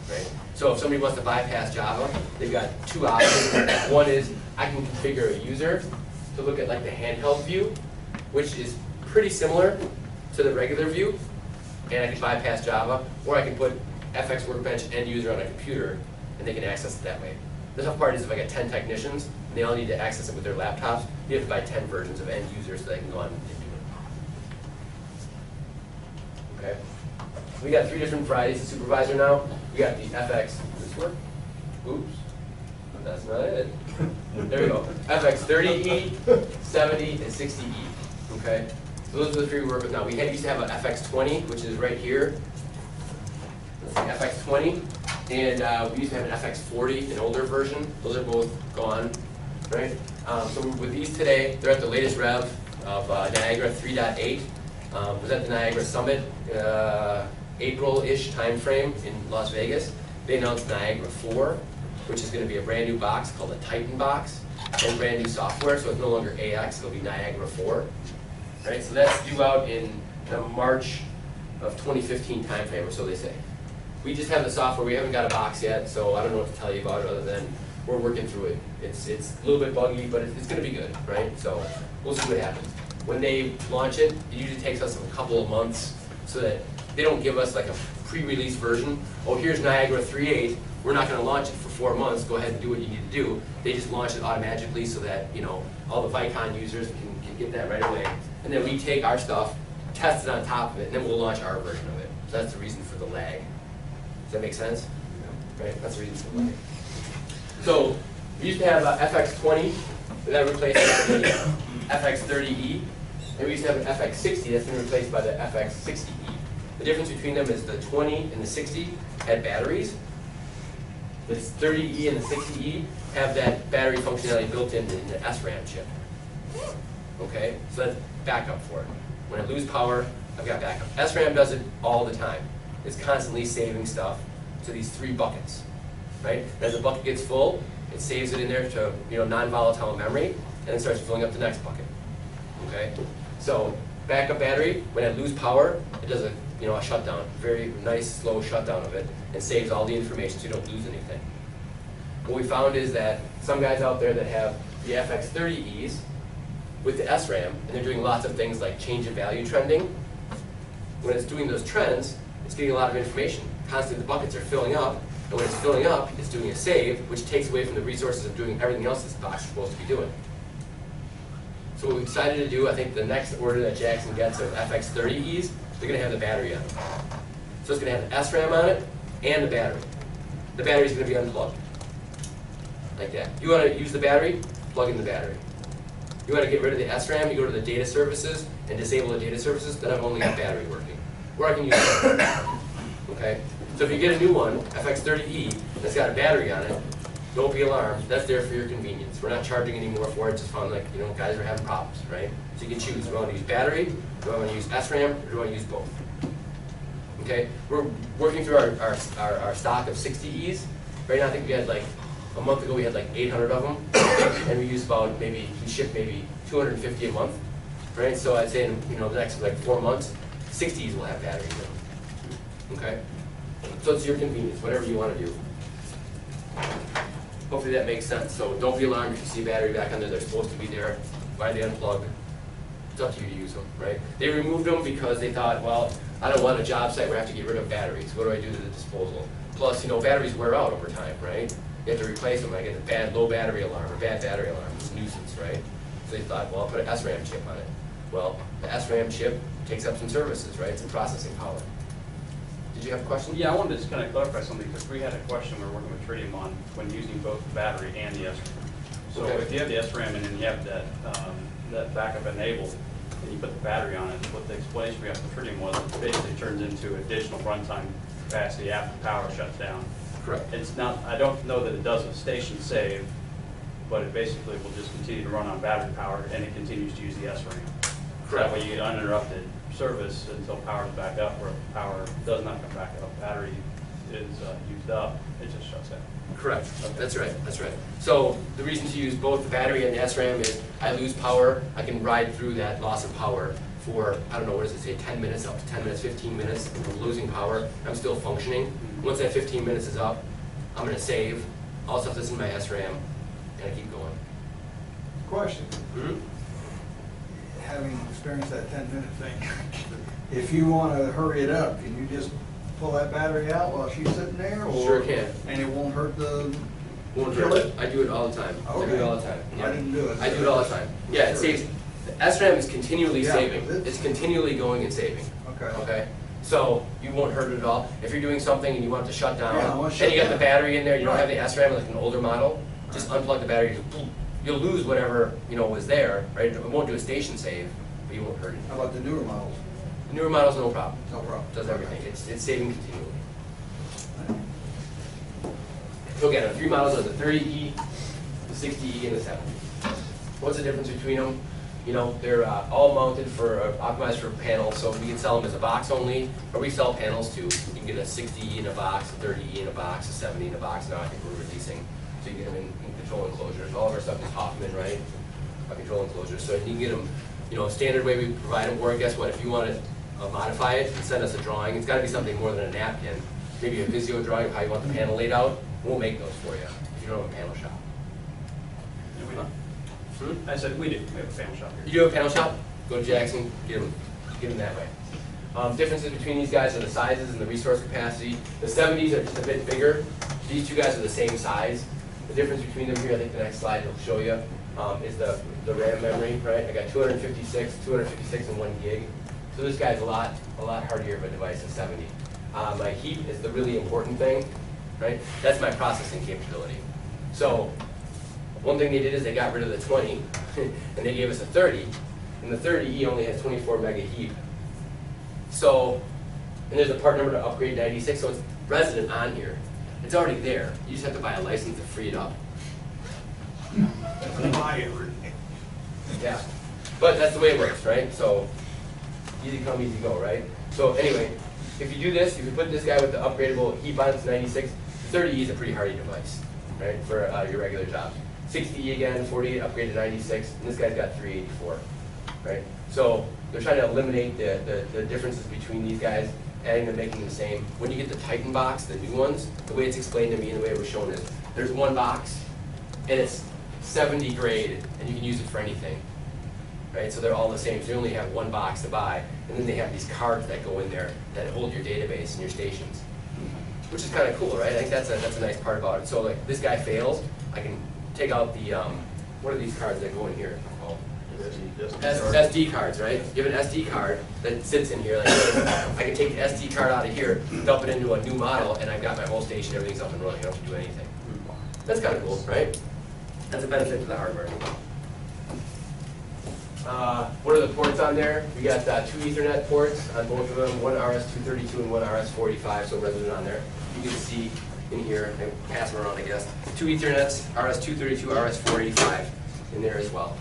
Right? So if somebody wants to bypass Java, they've got two options. One is I can configure a user to look at like the handheld view, which is pretty similar to the regular view, and I can bypass Java, or I can put FX-Workbench end user on a computer, and they can access it that way. The tough part is if I got 10 technicians, and they all need to access it with their laptops, you have to buy 10 versions of end users so they can go on and do it. Okay? We got 3 different varieties of supervisor now. We got the FX, this work? Oops, that's not it. There we go. FX 30E, 70, and 60E. Okay? So those are the 3 we work with now. We used to have an FX20, which is right here. FX20, and we used to have an FX40, an older version. Those are both gone, right? So with these today, they're at the latest rev of Niagara 3.8. Was at the Niagara Summit, April-ish timeframe in Las Vegas. They announced Niagara IV, which is going to be a brand new box called a Titan box, and brand new software, so it's no longer AX, it'll be Niagara IV. Right, so that's due out in the March of 2015 timeframe, or so they say. We just have the software, we haven't got a box yet, so I don't know what to tell you about it other than we're working through it. It's a little bit buggy, but it's going to be good, right? So we'll see what happens. When they launch it, it usually takes us a couple of months so that they don't give us like a pre-release version. Oh, here's Niagara 3.8, we're not gonna launch it for 4 months, go ahead and do what you need to do. They just launch it automatically so that, you know, all the Vicon users can get that right away. And then we take our stuff, test it on top of it, and then we'll launch our version of it. So that's the reason for the lag. Does that make sense? Right, that's the reason for the lag. So we used to have FX-20, but that replaced the FX-30E. And we used to have an FX-60 that's been replaced by the FX-60E. The difference between them is the 20 and the 60 had batteries. The 30E and the 60E have that battery functionality built in the SRAM chip. Okay, so that's backup for it. When I lose power, I've got backup. SRAM does it all the time. It's constantly saving stuff to these 3 buckets, right? And as the bucket gets full, it saves it in there to, you know, non-volatile memory, and then starts filling up the next bucket. Okay, so backup battery. When I lose power, it does a, you know, a shutdown, very nice slow shutdown of it, and saves all the information so you don't lose anything. What we found is that some guys out there that have the FX-30Es with the SRAM, and they're doing lots of things like change of value trending. When it's doing those trends, it's getting a lot of information. Constantly the buckets are filling up, and when it's filling up, it's doing a save, which takes away from the resources of doing everything else this box is supposed to be doing. So what we decided to do, I think the next order that Jackson gets of FX-30Es, they're going to have the battery on it. So it's going to have the SRAM on it and the battery. The battery is going to be unplugged, like that. You want to use the battery, plug in the battery. You want to get rid of the SRAM, you go to the data services and disable the data services, then I've only got battery working. Or I can use it. Okay? So if you get a new one, FX-30E, that's got a battery on it, don't be alarmed, that's there for your convenience. We're not charging any more for it, just found like, you know, guys are having problems, right? So you can choose, do I want to use battery, do I want to use SRAM, or do I want to use both? Okay? We're working through our stock of 60Es. Right now I think we had like, a month ago we had like 800 of them, and we use about we ship maybe 250 a month, right? So I'd say in, you know, the next like 4 months, 60s will have batteries in them. Okay? So it's your convenience, whatever you want to do. Hopefully that makes sense. So don't be alarmed if you see battery back on there. They're supposed to be there. Why they unplug? It's up to you to use them, right? They removed them because they thought, well, I don't want a job site where I have to get rid of batteries. What do I do to the disposal? Plus, you know, batteries wear out over time, right? You have to replace them. I get a bad low battery alarm or bad battery alarm. It's a nuisance, right? So they thought, well, I'll put an SRAM chip on it. Well, the SRAM chip takes up some services, right? Some processing power. Did you have a question? Yeah, I wanted to just kind of clarify something, because we had a question we were working with Tritium on when using both the battery and the SRAM. So Okay. if you have the SRAM and then you have that, that backup enabled, and you put the battery on it, what the explanation we got from Tritium was it basically turns into additional runtime capacity after power shuts down. Correct. It's not, I don't know that it does a station save, but it basically will just continue to run on battery power, and it continues to use the SRAM. Correct. That way you get uninterrupted service until power's back up, or if power does not come back up, battery is used up, it just shuts down. Correct. That's right. That's right. So the reason to use both the battery and the SRAM is I lose power, I can ride through that loss of power for, I don't know, what does it say, 10 minutes, up to 10 minutes, 15 minutes of losing power. I'm still functioning. Once that 15 minutes is up, I'm going to save all the stuff that's in my SRAM, and I keep going. Question. Mm-hmm. Having experienced that 10-minute thing, if you want to hurry it up, can you just pull that battery out while she's sitting there? Or, Sure can. And it won't hurt the... Won't kill hurt it? I do it all the time. I do it all the time. I didn't do it. I do it all the time. Yeah, it saves. The SRAM is continually Yeah, saving. it's- It's continually going and saving. Okay. Okay? So you won't hurt it at all. If you're doing something and you want it to shut down, Yeah, I want to and shut you got the down. battery in there, you don't Right. have the SRAM like an older model, just unplug the battery, you'll lose whatever, you know, was there, right? It won't do a station save, but you won't hurt it. How about the newer models? The newer model's no problem. No problem. Does everything. It's saving continually. So again, the 3 models are the 30E, the 60E, and the 70. What's the difference between them? You know, they're all mounted for, optimized for panels, so we can sell them as a box only, or we sell panels too. You can get a 60E in a box, a 30E in a box, a 70 in a box. Now I think we're releasing, so you get them in control enclosures. All of our stuff is Hoffman, right? Our control enclosures. So you can get them, you know, standard way we provide them. Or guess what? If you want to modify it, send us a drawing. It's got to be something more than a napkin. Maybe a Visio drawing of how you want the panel laid out. We'll make those for you if you don't have a panel shop. And we don't. I said we do. We have a panel shop You here. do have a panel shop? Go to Jackson, get them that way. Differences between these guys are the sizes and the resource capacity. The 70s are just a bit bigger. These two guys are the same size. The difference between them here, I think the next slide will show you, is the RAM memory, right? I got 256 and 1 gig. So this guy's a lot hardier of a device than 70. My heap is the really important thing, right? That's my processing capability. So one thing they did is they got rid of the 20, and they gave us a 30. And the 30E only has 24 mega heap. So, and there's a part number to upgrade 96, so it's resident on here. It's already there. You just have to buy a license to free it up. Buy everything. Yeah, but that's the way it works, right? So, easy come, easy go, right? So anyway, if you do this, if you put this guy with the upgradable heap on to 96, 30E is a pretty hardy device, right, for your regular job. 60E again, 48 upgraded to 96, and this guy's got 384, right? So they're trying to eliminate the differences between these guys, adding them, making them the same. When you get the Titan box, the new ones, the way it's explained to me and the way it was shown is, there's one box, and it's 70 grade, and you can use it for anything. Right, so they're all the same. So you only have one box to buy, and then they have these cards that go in there that hold your database and your stations, which is kind of cool, right? I think that's a nice part about it. So like this guy fails, I can take out the what are these cards that go in here called? SD cards, right? You have an SD card that sits in here like this. I can take the SD card out of here, dump it into a new model, and I've got my whole station. Everything's up and running. I don't have to do anything. That's kind of cool, right? That's a benefit to the hardware. What are the ports on there? We got 2 Ethernet ports on both of them, one RS-232 and one RS-485, so resident on there. You can see in here, and pass them around, I guess. 2 Ethernets, RS-232, RS-485 in there as well.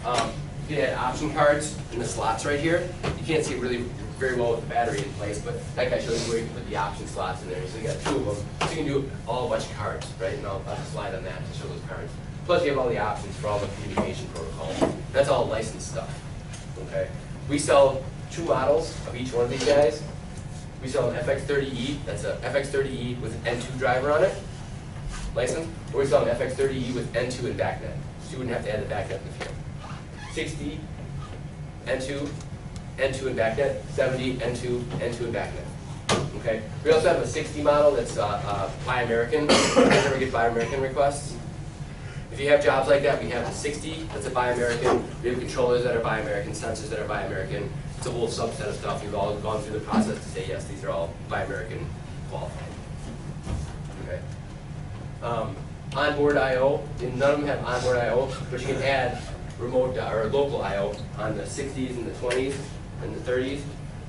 You can add option cards in the slots right here. You can't see it really very well with the battery in place, but that guy shows you where you can put the option slots in there. So you got 2 of them. So you can do all a bunch of cards, right? And I'll slide on that to show those cards. Plus you have all the options for all the communication protocols. That's all licensed stuff, okay? We sell 2 models of each one of these guys. We sell an FX-30E, that's a FX-30E with an N2 driver on it, licensed. Or we sell an FX-30E with N2 and BACnet, so you wouldn't have to add the BACnet in here. 60, N2, N2 and BACnet, 70, N2, N2 and BACnet. Okay. We also have a 60 model that's Buy American. You guys never get Buy American requests. If you have jobs like that, we have a 60 that's a Buy American. We have controllers that are Buy American, sensors that are Buy American. It's a whole subset of stuff. You've all gone through the process to say yes, these are all Buy American qualified. Okay. Onboard IO, none of them have onboard IO, but you can add remote or local IO on the 60s and the 20s and the 30s.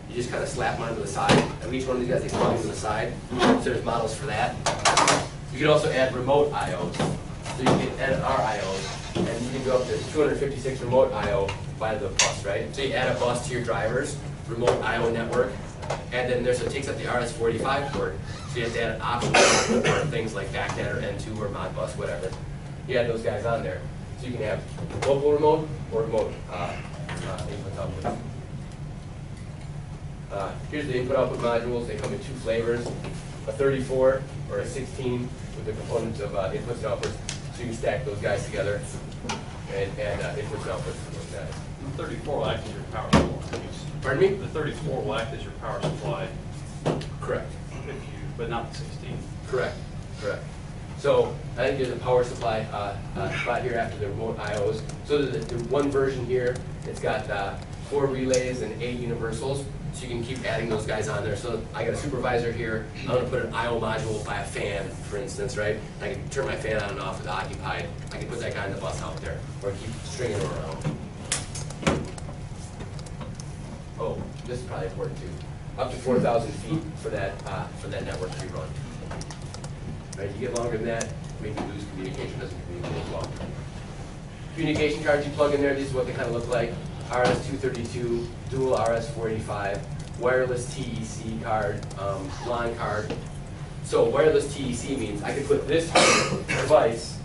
You just kind of slap them onto the side. And each one of these guys, they plug into the side. So there's models for that. You can also add remote IO. So you can add our IOs, and you can go up to 256 remote IO by the bus, right? So you add a bus to your drivers, remote IO network, and then it takes up the RS-485 port, so you have to add an option for things like BACnet or N2 or Modbus, whatever. You add those guys on there. So you can have local remote or remote input-output. Here's the input-output modules. They come in 2 flavors, a 34 or a 16 with the components of inputs and outputs. So you can stack those guys together and inputs and outputs for those guys. The 34 will act as your power supply. Pardon me? The 34 will act as your power supply, Correct. but not the 16. Correct. Correct. So I think there's a power supply spot here after the remote IOs. So the one version here, it's got 4 relays and 8 universals. So you can keep adding those guys on there. So I got a supervisor here. I'm going to put an IO module by a fan, for instance, right? I can turn my fan on and off with occupied. I can put that guy in the bus out there, or keep stringing them around. Oh, this is probably important too. Up to 4,000 feet for that network to be run. Right? You get longer than that, maybe you lose communication, doesn't communicate as well. Communication cards you plug in there. These is what they kind of look like. RS-232, dual RS-485, wireless TEC card, LAN card. So wireless TEC means I could put this device,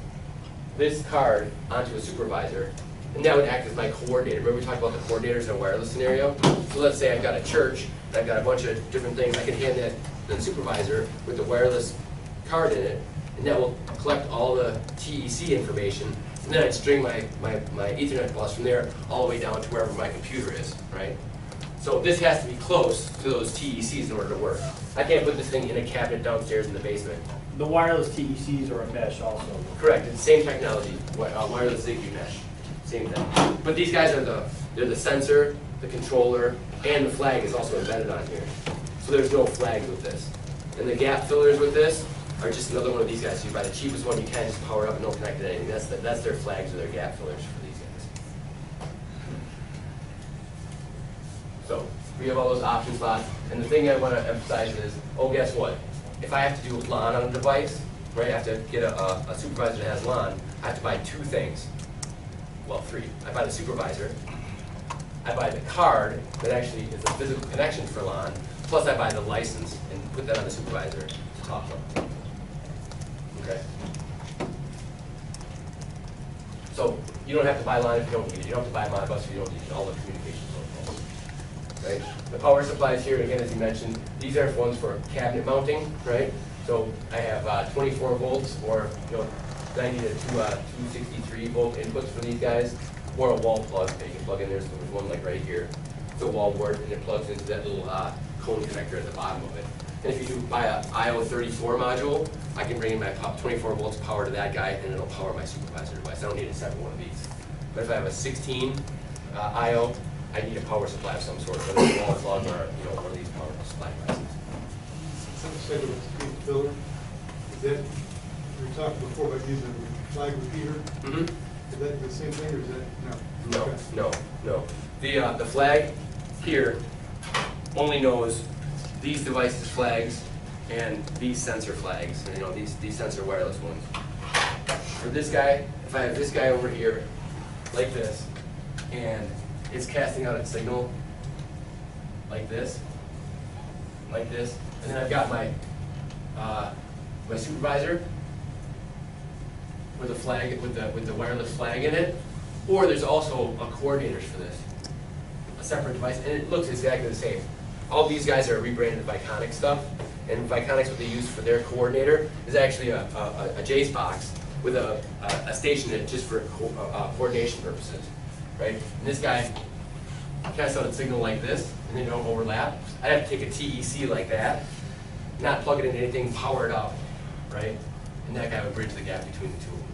this card, onto a supervisor, and that would act as my coordinator. Remember we talked about the coordinators in a wireless scenario? So let's say I've got a church, and I've got a bunch of different things. I can hand that to the supervisor with the wireless card in it, and that will collect all the TEC information. And then I'd string my Ethernet bus from there all the way down to wherever my computer is, right? So this has to be close to those TECs in order to work. I can't put this thing in a cabinet downstairs in the basement. The wireless TECs are a mesh also. Correct, it's the same technology, wireless Zigbee mesh, same thing. But these guys are they're the sensor, the controller, and the flag is also embedded on here. So there's no flags with this. And the gap fillers with this are just another one of these guys. So you buy the cheapest one, you can just power up and no connect to anything. That's their flags or their gap fillers for these guys. So we have all those option slots. And the thing I want to emphasize is, oh, guess what? If I have to do LAN on a device, right, I have to get a supervisor that has LAN, I have to buy two things. Well, three. I buy the supervisor, I buy the card that actually is a physical connection for LAN, plus I buy the license and put that on the supervisor to talk to them. Okay? So you don't have to buy LAN if you don't need it. You don't have to buy Modbus if you don't need it. All the communication protocols. Right? The power supplies here, again, as you mentioned, these are ones for cabinet mounting, right? So I have 24 volts or 90 to 263 volt inputs for these guys, or a wall plug that you can plug in there. So there's one like right here. It's a wall board, and it plugs into that little cone connector at the bottom of it. And if you do buy a IO34 module, I can bring in my 24 volts power to that guy, and it'll power my supervisor device. I don't need a separate one of these. But if I have a 16 IO, I need a power supply of some sort, whether it's a wall plug or one of these power supply devices. Some say with the speed filler, is that, we talked before about using a flag repeater. Mm-hmm. Is that the same thing, or is that, no? No, no, no. The flag here only knows these devices flags and these sensor flags, these sensor wireless ones. For this guy, if I have this guy over here, like this, and it's casting out its signal like this, and then I've got my my supervisor with a flag with the wireless flag in it, or there's also a coordinators for this, a separate device, and it looks exactly the same. All these guys are rebranded Viconic stuff, and Viconic's what they use for their coordinator is actually a Jace box with a station in it just for coordination purposes, right? And this guy casts out a signal like this, and they don't overlap. I'd have to take a TEC like that, not plug it into anything, power it up, right? And that guy would bridge the gap between the two of them.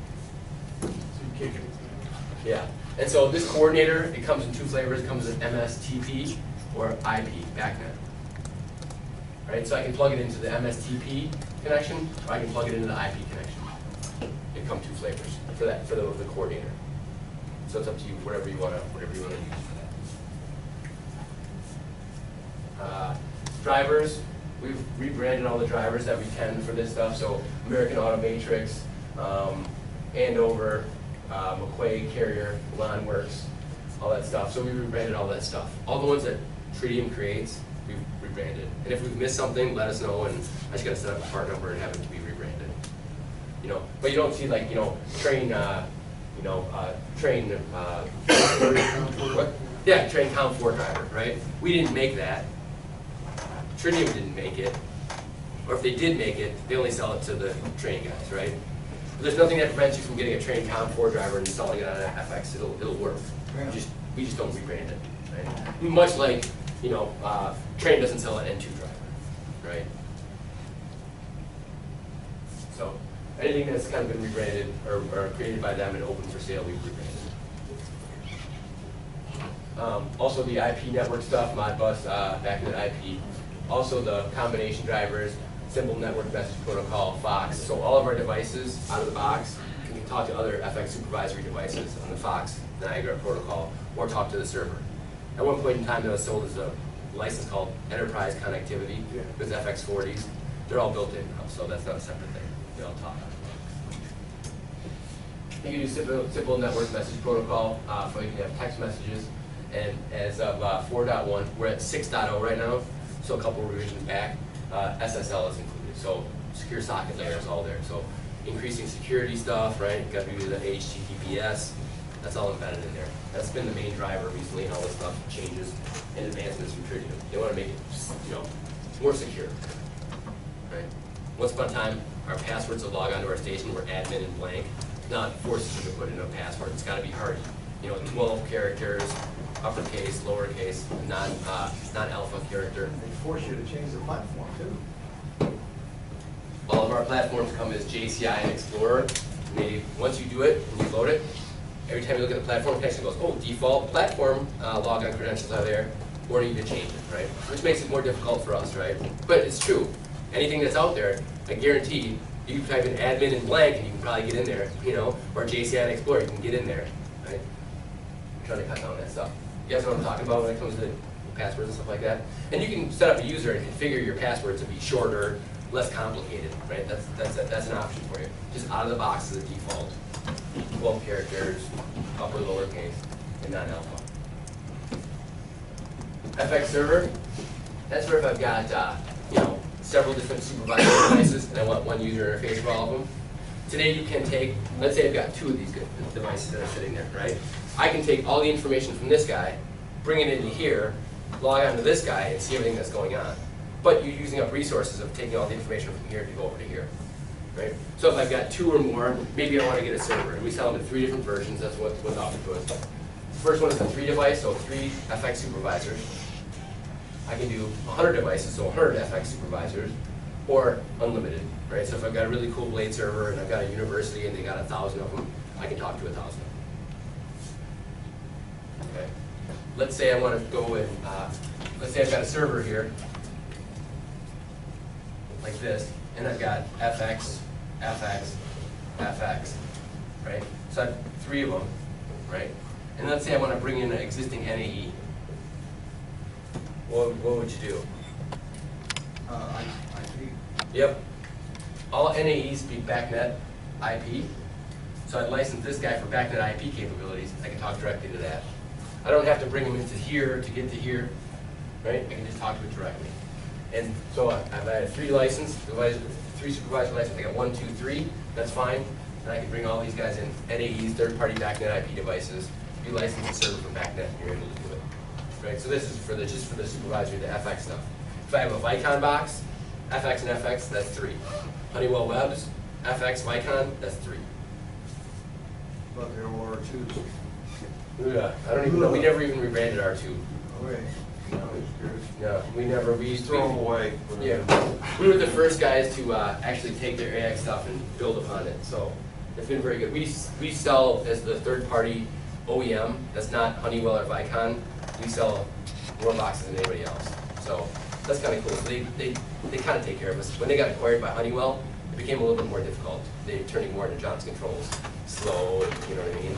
So you can't get it. Yeah, and so this coordinator, it comes in two flavors. It comes in MSTP or IP, BACnet. Right, so I can plug it into the MSTP connection, or I can plug it into the IP connection. It come two flavors for that, for the coordinator. So it's up to you, whatever you want to use for that. Drivers, we've rebranded all the drivers that we can for this stuff. So American Automatrix, Andover, McQuaig, Carrier, Lawnworks, all that stuff. So we rebranded all that stuff. All the ones that Tritium creates, we've rebranded. And if we've missed something, let us know, and I just got to set up a part number and have it to be rebranded. But you don't see like train, train. What? Yeah, train COM4 driver, right? We didn't make that. Tritium didn't make it, or if they did make it, they only sell it to the train guys, right? But there's nothing that prevents you from getting a train COM4 driver and installing it on an FX. It'll work. We just don't rebrand it, right? Much like train doesn't sell an N2 driver, right? So anything that's kind of been rebranded or created by them and open for sale, we've rebranded. Also the IP network stuff, Modbus, back to the IP. Also the combination drivers, simple network message protocol, FOX. So all of our devices out of the box can talk to other FX supervisory devices on the FOX, Niagara protocol, or talk to the server. At one point in time, that was sold as a license called Enterprise Connectivity with FX40s. They're all built in now, so that's not a separate thing. They all talk. You can use simple network message protocol, so you can have text messages. And as of 4.1, we're at 6.0 right now, so a couple of revisions back. SSL is included, so secure socket layer is all there. So increasing security stuff, right? You've got to do the HTTPS. That's all embedded in there. That's been the main driver recently, and all this stuff changes and advancements from Tritium. They want to make it, more secure, right? Once upon a time, our passwords to log onto our station were admin and blank. Now it forces you to put in a password. It's got to be hard. you know, 12 characters, uppercase, lowercase, non-alpha character. They force you to change the platform too. All of our platforms come as JCI and Explorer. Maybe once you do it and you load it, every time you look at the platform, it actually goes, oh, default platform logon credentials are there, or you need to change it, right? Which makes it more difficult for us, right? But it's true. Anything that's out there, I guarantee, you can type in admin in blank and you can probably get in there, you know, or JCI and Explorer, you can get in there, right? I'm trying to cut down that stuff. You guys know what I'm talking about when it comes to passwords and stuff like that? And you can set up a user and configure your password to be shorter, less complicated, right? That's an option for you. Just out of the box as a default. 12 characters, upper, lowercase, and non-alpha. FX server, that's where if I've got, you know, several different supervisor devices and I want one user interface for all of them. Today you can take, let's say I've got 2 of these devices that are sitting there, right? I can take all the information from this guy, bring it into here, log on to this guy, and see everything that's going on. But you're using up resources of taking all the information from here to go over to here, right? So if I've got 2 or more, maybe I want to get a server. And we sell them in 3 different versions. That's what's offered to us. The first one is a 3 device, so 3 FX supervisors. I can do 100 devices, so 100 FX supervisors, or unlimited, right? So if I've got a really cool Blade server and I've got a university and they got 1,000 of them, I can talk to 1,000. Okay. Let's say I want to go and, let's say I've got a server here, like this, and I've got FX, FX, FX, right? So I have 3 of them, right? And let's say I want to bring in an existing NAE. What would you do? IP. Yep. All NAEs speak BACnet IP. So I'd license this guy for BACnet IP capabilities. I can talk directly to that. I don't have to bring him into here to get to here, right? I can just talk to it directly. And so I've had 3 supervisor licenses. I got 1, 2, 3. That's fine. And I can bring all these guys in. NAEs, third-party BACnet IP devices. You license the server for BACnet, and you're able to do it. Right? So this is for just for the supervisory, the FX stuff. If I have a Vicon box, FX and FX, that's 3. Honeywell Webs, FX, Vicon, that's 3. But there are 2s. Yeah, I don't even know. We never even rebranded R2. Okay. No, we never. We Just throw them away. Yeah, we were the first guys to actually take their AX stuff and build upon it. So it's been very good. We sell as the third-party OEM. That's not Honeywell or Vicon. We sell more boxes than anybody else. So that's kind of cool. So they kind of take care of us. When they got acquired by Honeywell, it became a little bit more difficult. They're turning more into Johnson Controls, slow. You know what I mean?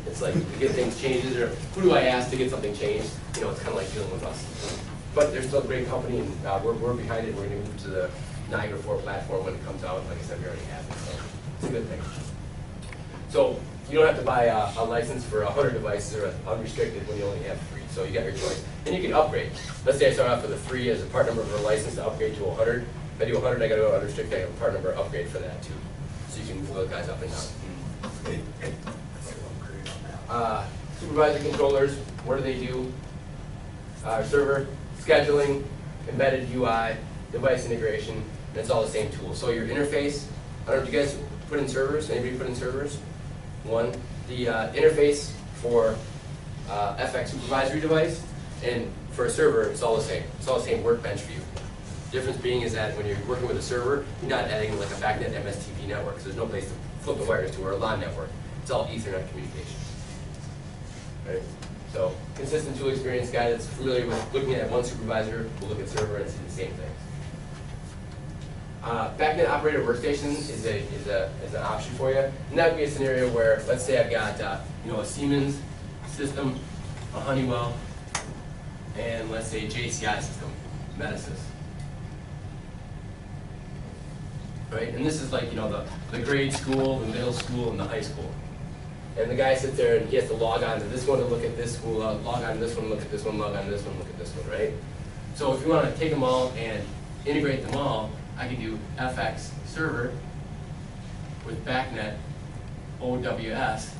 It's like to get things changed, or who do I ask to get something changed? You know, it's kind of like dealing with us. But they're still a great company, and we're behind it. We're going to move to the Niagara IV platform when it comes out. Like I said, we already have it, so it's a good thing. So you don't have to buy a license for 100 devices or unrestricted when you only have 3. So you got your choice, and you can upgrade. Let's say I start off with a 3 as a part number for a license to upgrade to 100. If I do 100, I got to go unrestricted. I have a part number upgrade for that too, so you can move those guys up and down. Supervisor controllers, what do they do? Server, scheduling, embedded UI, device integration, and it's all the same tool. So your interface, I don't know, do you guys put in servers? Anybody put in servers? One. The interface for FX supervisory device and for a server, it's all the same. It's all the same workbench view. Difference being is that when you're working with a server, you're not adding like a BACnet MSTP network, because there's no place to flip the wires to, or a LAN network. It's all Ethernet communication. Right? So, consistent tool experience guy that's familiar with looking at one supervisor will look at server and see the same things. BACnet operator workstation is an option for you, and that would be a scenario where, let's say I've got a Siemens system, a Honeywell, and let's say JCI system, Metasys. Right? And this is like the grade school, the middle school, and the high school. And the guy sits there and he has to log on to this one to look at this school, log on to this one, look at this one, log on to this one, look at this one, right? So if you want to take them all and integrate them all, I can do FX server with BACnet OWS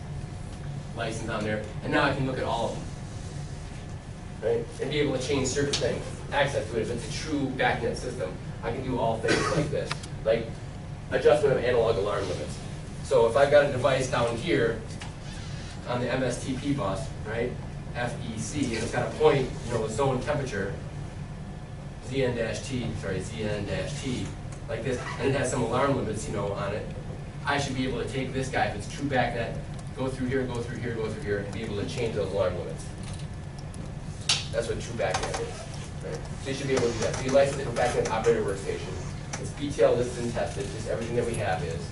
license on there, and now I can look at all of them, right? And be able to change certain things, access to it. If it's a true BACnet system, I can do all things like this, like adjustment of analog alarm limits. So if I've got a device down here, on the MSTP bus, right? FEC, and it's got a point, zone temperature, ZN-T, like this, and it has some alarm limits, on it. I should be able to take this guy, if it's true BACnet, go through here, go through here, go through here, and be able to change those alarm limits. That's what true BACnet is, right? So you should be able to do that. So you license it for BACnet operator workstation. It's BTL listed and tested, just everything that we have is.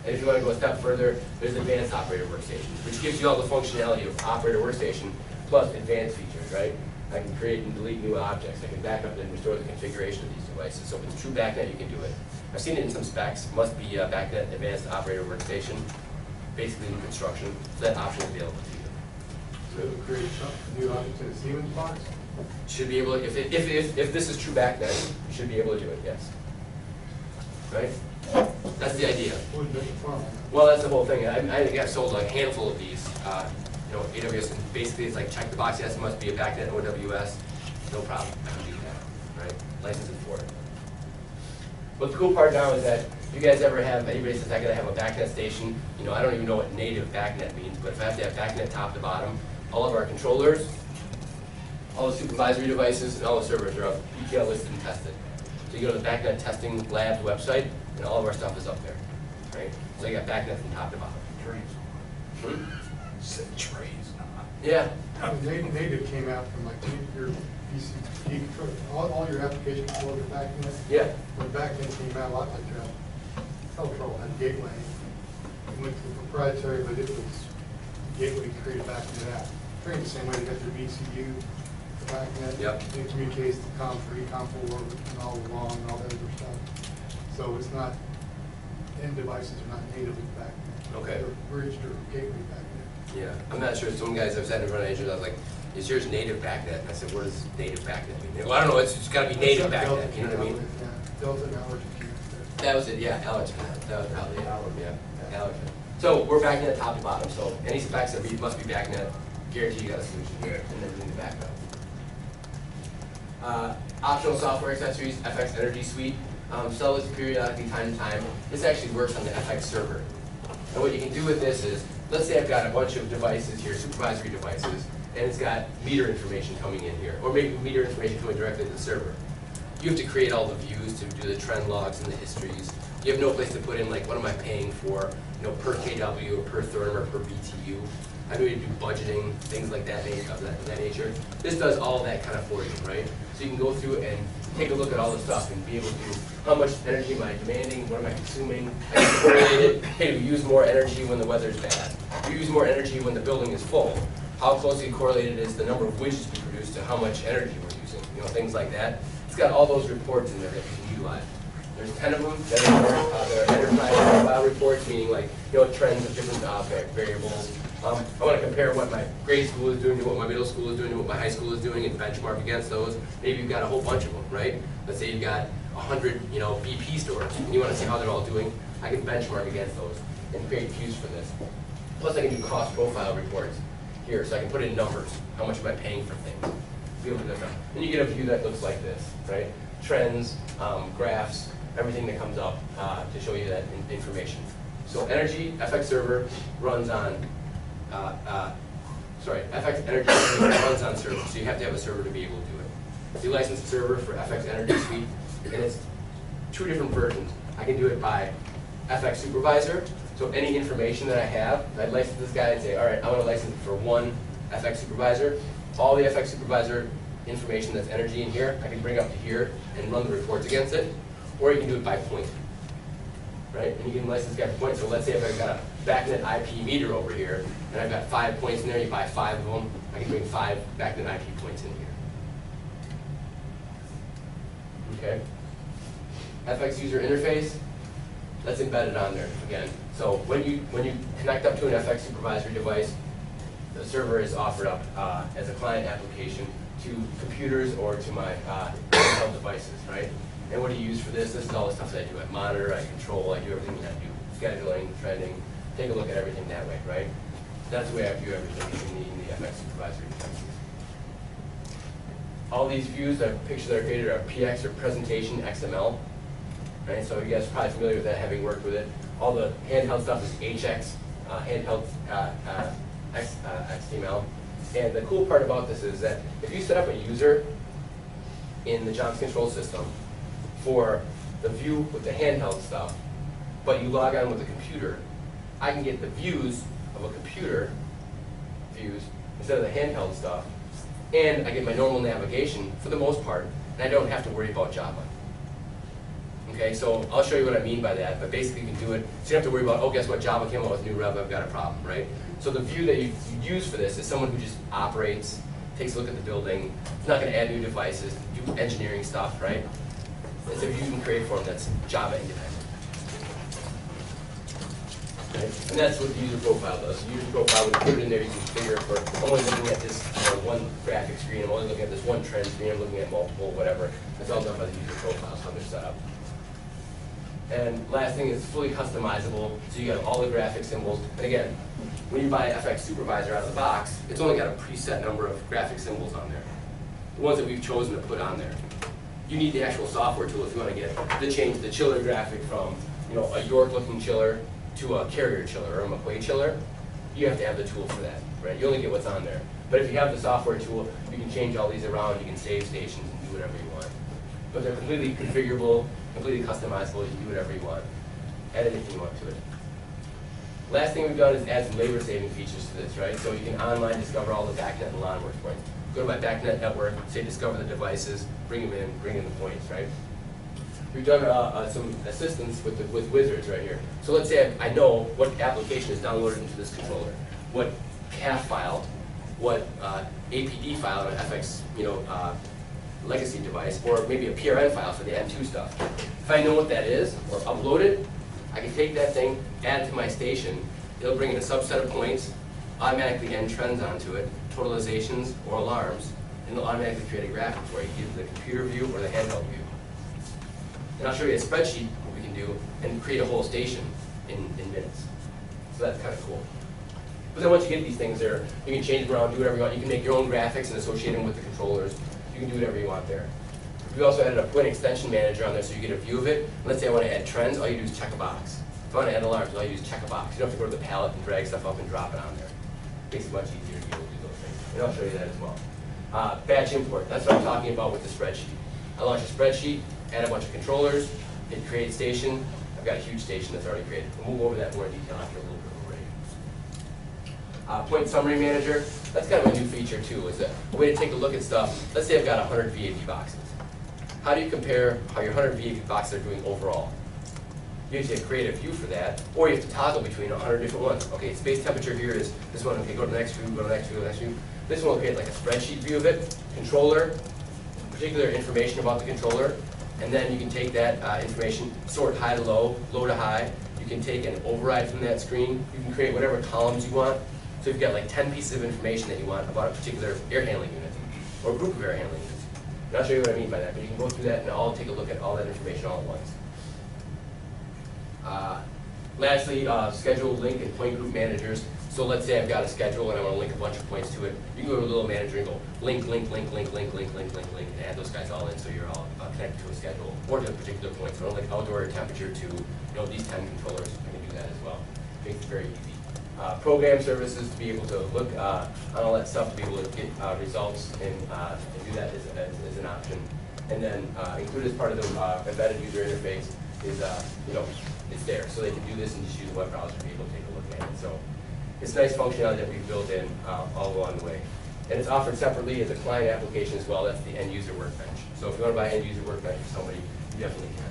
And if you want to go a step further, there's advanced operator workstation, which gives you all the functionality of operator workstation plus advanced features, right? I can create and delete new objects. I can back up and restore the configuration of these devices. So if it's true BACnet, you can do it. I've seen it in some specs. It must be BACnet Advanced Operator Workstation, basically new construction. So that option is available to you. So it would create some new object in a Siemens box? Should be able to, if this is true BACnet, you should be able to do it, yes. Right? That's the idea. Wouldn't make a farm. Well, that's the whole thing. I think I've sold like a handful of these. AWS, and basically it's like check the box, yes, it must be a BACnet OWS. No problem, I can do that, right? License it for it. But the cool part now is that if you guys ever have, anybody says I gotta have a BACnet station, I don't even know what native BACnet means, but if I have to have BACnet top to bottom, all of our controllers, all the supervisory devices, and all the servers are up, ETL listed and tested. So you go to the BACnet testing labs website, and all of our stuff is up there, right? So you got BACnet from top to bottom. Said trays. Yeah. Native came out from like your PCT, all your application controls are BACnet. Yeah. When BACnet came out, a lot like Teletrol had Gateway. It went to the proprietary, but it was Gateway to create a BACnet app. Trained the same way, they got their VCU, the BACnet. Yep. It communicates to COM3, COM4, and all along, and all that other stuff. So it's not, end devices are not native with BACnet. Okay. They're bridged or gateway BACnet. Yeah, I'm not sure. Some guys have sat in front of agents. I was like, "Is yours native BACnet?" And I said, "What does native BACnet mean?" Well, I don't know. It's got to be native BACnet. You know what I mean? Delta and allergy. That was it. Yeah, allergen. That was probably it. Yeah, allergen. So we're BACnet top to bottom. So any specs that must be BACnet, guarantee you got a solution here, and then we need to back up. Optional software accessories, FX Energy Suite. Sell this periodically, time to time. This actually works on the FX server. And what you can do with this is, let's say I've got a bunch of devices here, supervisory devices, and it's got meter information coming in here, or maybe meter information coming directly to the server. You have to create all the views to do the trend logs and the histories. You have no place to put in, like, what am I paying for, per kW, or per therm, or per BTU. I need to do budgeting, things like that, of that nature. This does all that kind of for you, right? So you can go through and take a look at all the stuff and be able to, how much energy am I demanding, what am I consuming, I can correlate it. Hey, do we use more energy when the weather's bad? Do we use more energy when the building is full? How closely correlated is the number of widgets we produce to how much energy we're using? Things like that. It's got all those reports in there that you can utilize. There's 10 of them that are enterprise profile reports, meaning like, trends of different variables. I want to compare what my grade school is doing to what my middle school is doing to what my high school is doing and benchmark against those. Maybe you've got a whole bunch of them, right? Let's say you've got 100, BP stores, and you want to see how they're all doing. I can benchmark against those and create views for this. Plus, I can do cost profile reports here, so I can put in numbers. How much am I paying for things? Be able to do that. And you get a view that looks like this, right? Trends, graphs, everything that comes up to show you that information. So energy, FX server runs on, FX Energy runs on server, so you have to have a server to be able to do it. So you license a server for FX Energy Suite, and it's 2 different versions. I can do it by FX Supervisor, so any information that I have, I'd license this guy and say, all right, I want to license it for one FX Supervisor. All the FX Supervisor information that's energy in here, I can bring up to here and run the reports against it, or you can do it by point. Right? And you can license this guy by point. So let's say if I've got a BACnet IP meter over here, and I've got 5 points in there, you buy 5 of them, I can bring 5 BACnet IP points in here. Okay? FX user interface, that's embedded on there again. So when you connect up to an FX supervisory device, the server is offered up as a client application to computers or to my handheld devices, right? And what do you use for this? This is all the stuff that I do. I monitor, I control, I do everything that I do. Scheduling, trending, take a look at everything that way, right? That's the way I view everything in the FX supervisory devices. All these views, the pictures that are created are PX or presentation XML, right? So you guys are probably familiar with that, having worked with it. All the handheld stuff is HX, handheld XML. And the cool part about this is that if you set up a user in the Johnson Control System for the view with the handheld stuff, but you log on with a computer, I can get the views of a computer views instead of the handheld stuff, and I get my normal navigation for the most part, and I don't have to worry about Java. Okay, so I'll show you what I mean by that, but basically you can do it, so you don't have to worry about, oh, guess what, Java came out with a new rev, I've got a problem, right? So the view that you use for this is someone who just operates, takes a look at the building, is not going to add new devices, do engineering stuff, right? It's a view you can create for them that's Java independent. Okay? And that's what the user profile does. The user profile, when you put it in there, you can configure for, I'm only looking at this one graphic screen, I'm only looking at this one trend screen, I'm looking at multiple, whatever. It's all done by the user profiles, how they're set up. And last thing is fully customizable, so you have all the graphic symbols. And again, when you buy FX Supervisor out of the box, it's only got a preset number of graphic symbols on there. The ones that we've chosen to put on there. You need the actual software tool if you want to get to change the chiller graphic from, you know, a York-looking chiller to a Carrier chiller or a McQuay chiller. You have to have the tool for that, right? You only get what's on there. But if you have the software tool, you can change all these around. You can save stations and do whatever you want. But they're completely configurable, completely customizable. You can do whatever you want. Add anything you want to it. Last thing we've done is add some labor-saving features to this, right? So you can online discover all the backnet and LAN work points. Go to my backnet network, say discover the devices, bring them in, bring in the points, right? We've done some assistance with wizards right here. So let's say I know what application is downloaded into this controller, what CAF file, what APD file on an FX, legacy device, or maybe a PRN file for the M2 stuff. If I know what that is, or upload it, I can take that thing, add it to my station. It'll bring in a subset of points, automatically end trends onto it, totalizations or alarms, and it'll automatically create a graphic for you, either the computer view or the handheld view. And I'll show you a spreadsheet, what we can do, and create a whole station in minutes. So that's kind of cool. But then once you get these things there, you can change them around, do whatever you want. You can make your own graphics and associate them with the controllers. You can do whatever you want there. We also added a point extension manager on there so you get a view of it. Let's say I want to add trends, all you do is check a box. If I want to add alarms, all you do is check a box. You don't have to go to the palette and drag stuff up and drop it on there. Makes it much easier to be able to do those things. And I'll show you that as well. Batch import, that's what I'm talking about with the spreadsheet. I launch a spreadsheet, add a bunch of controllers, hit create station. I've got a huge station that's already created. We'll go over that more in detail after a little bit of a break. Point summary manager, that's kind of a new feature too. It's a way to take a look at stuff. Let's say I've got 100 VAV boxes. How do you compare how your 100 VAV boxes are doing overall? You have to create a view for that, or you have to toggle between 100 different ones. Okay, space temperature here is this one. Okay, go to the next view, go to the next view, go to the next view. This one will create like a spreadsheet view of it, controller, particular information about the controller, and then you can take that information, sort high to low, low to high. You can take and override from that screen. You can create whatever columns you want. So you've got like 10 pieces of information that you want about a particular air handling unit, or a group of air handling units. And I'll show you what I mean by that, but you can go through that and I'll take a look at all that information all at once. Lastly, schedule, link, and point group managers. So let's say I've got a schedule and I want to link a bunch of points to it. You can go to a little manager and go link, link, link, link, link, link, link, link, link, and add those guys all in so you're all connected to a schedule or to a particular point. So I want to link outdoor air temperature to these 10 controllers. I can do that as well. Makes it very easy. Program services to be able to look on all that stuff, to be able to get results and do that as an option. And then included as part of the embedded user interface is it's there, so they can do this and just use a web browser to be able to take a look at it. So it's nice functionality that we've built in all along the way. And it's offered separately as a client application as well. That's the end user workbench. So if you want to buy end user workbench for somebody, you definitely can.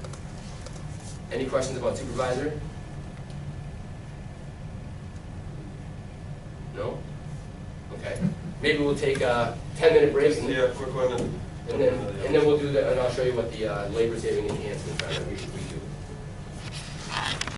Any questions about supervisor? No? Okay. Maybe we'll take a 10-minute break. Yeah, quick one. And then we'll do that, and I'll show you what the labor-saving enhancements are that we do.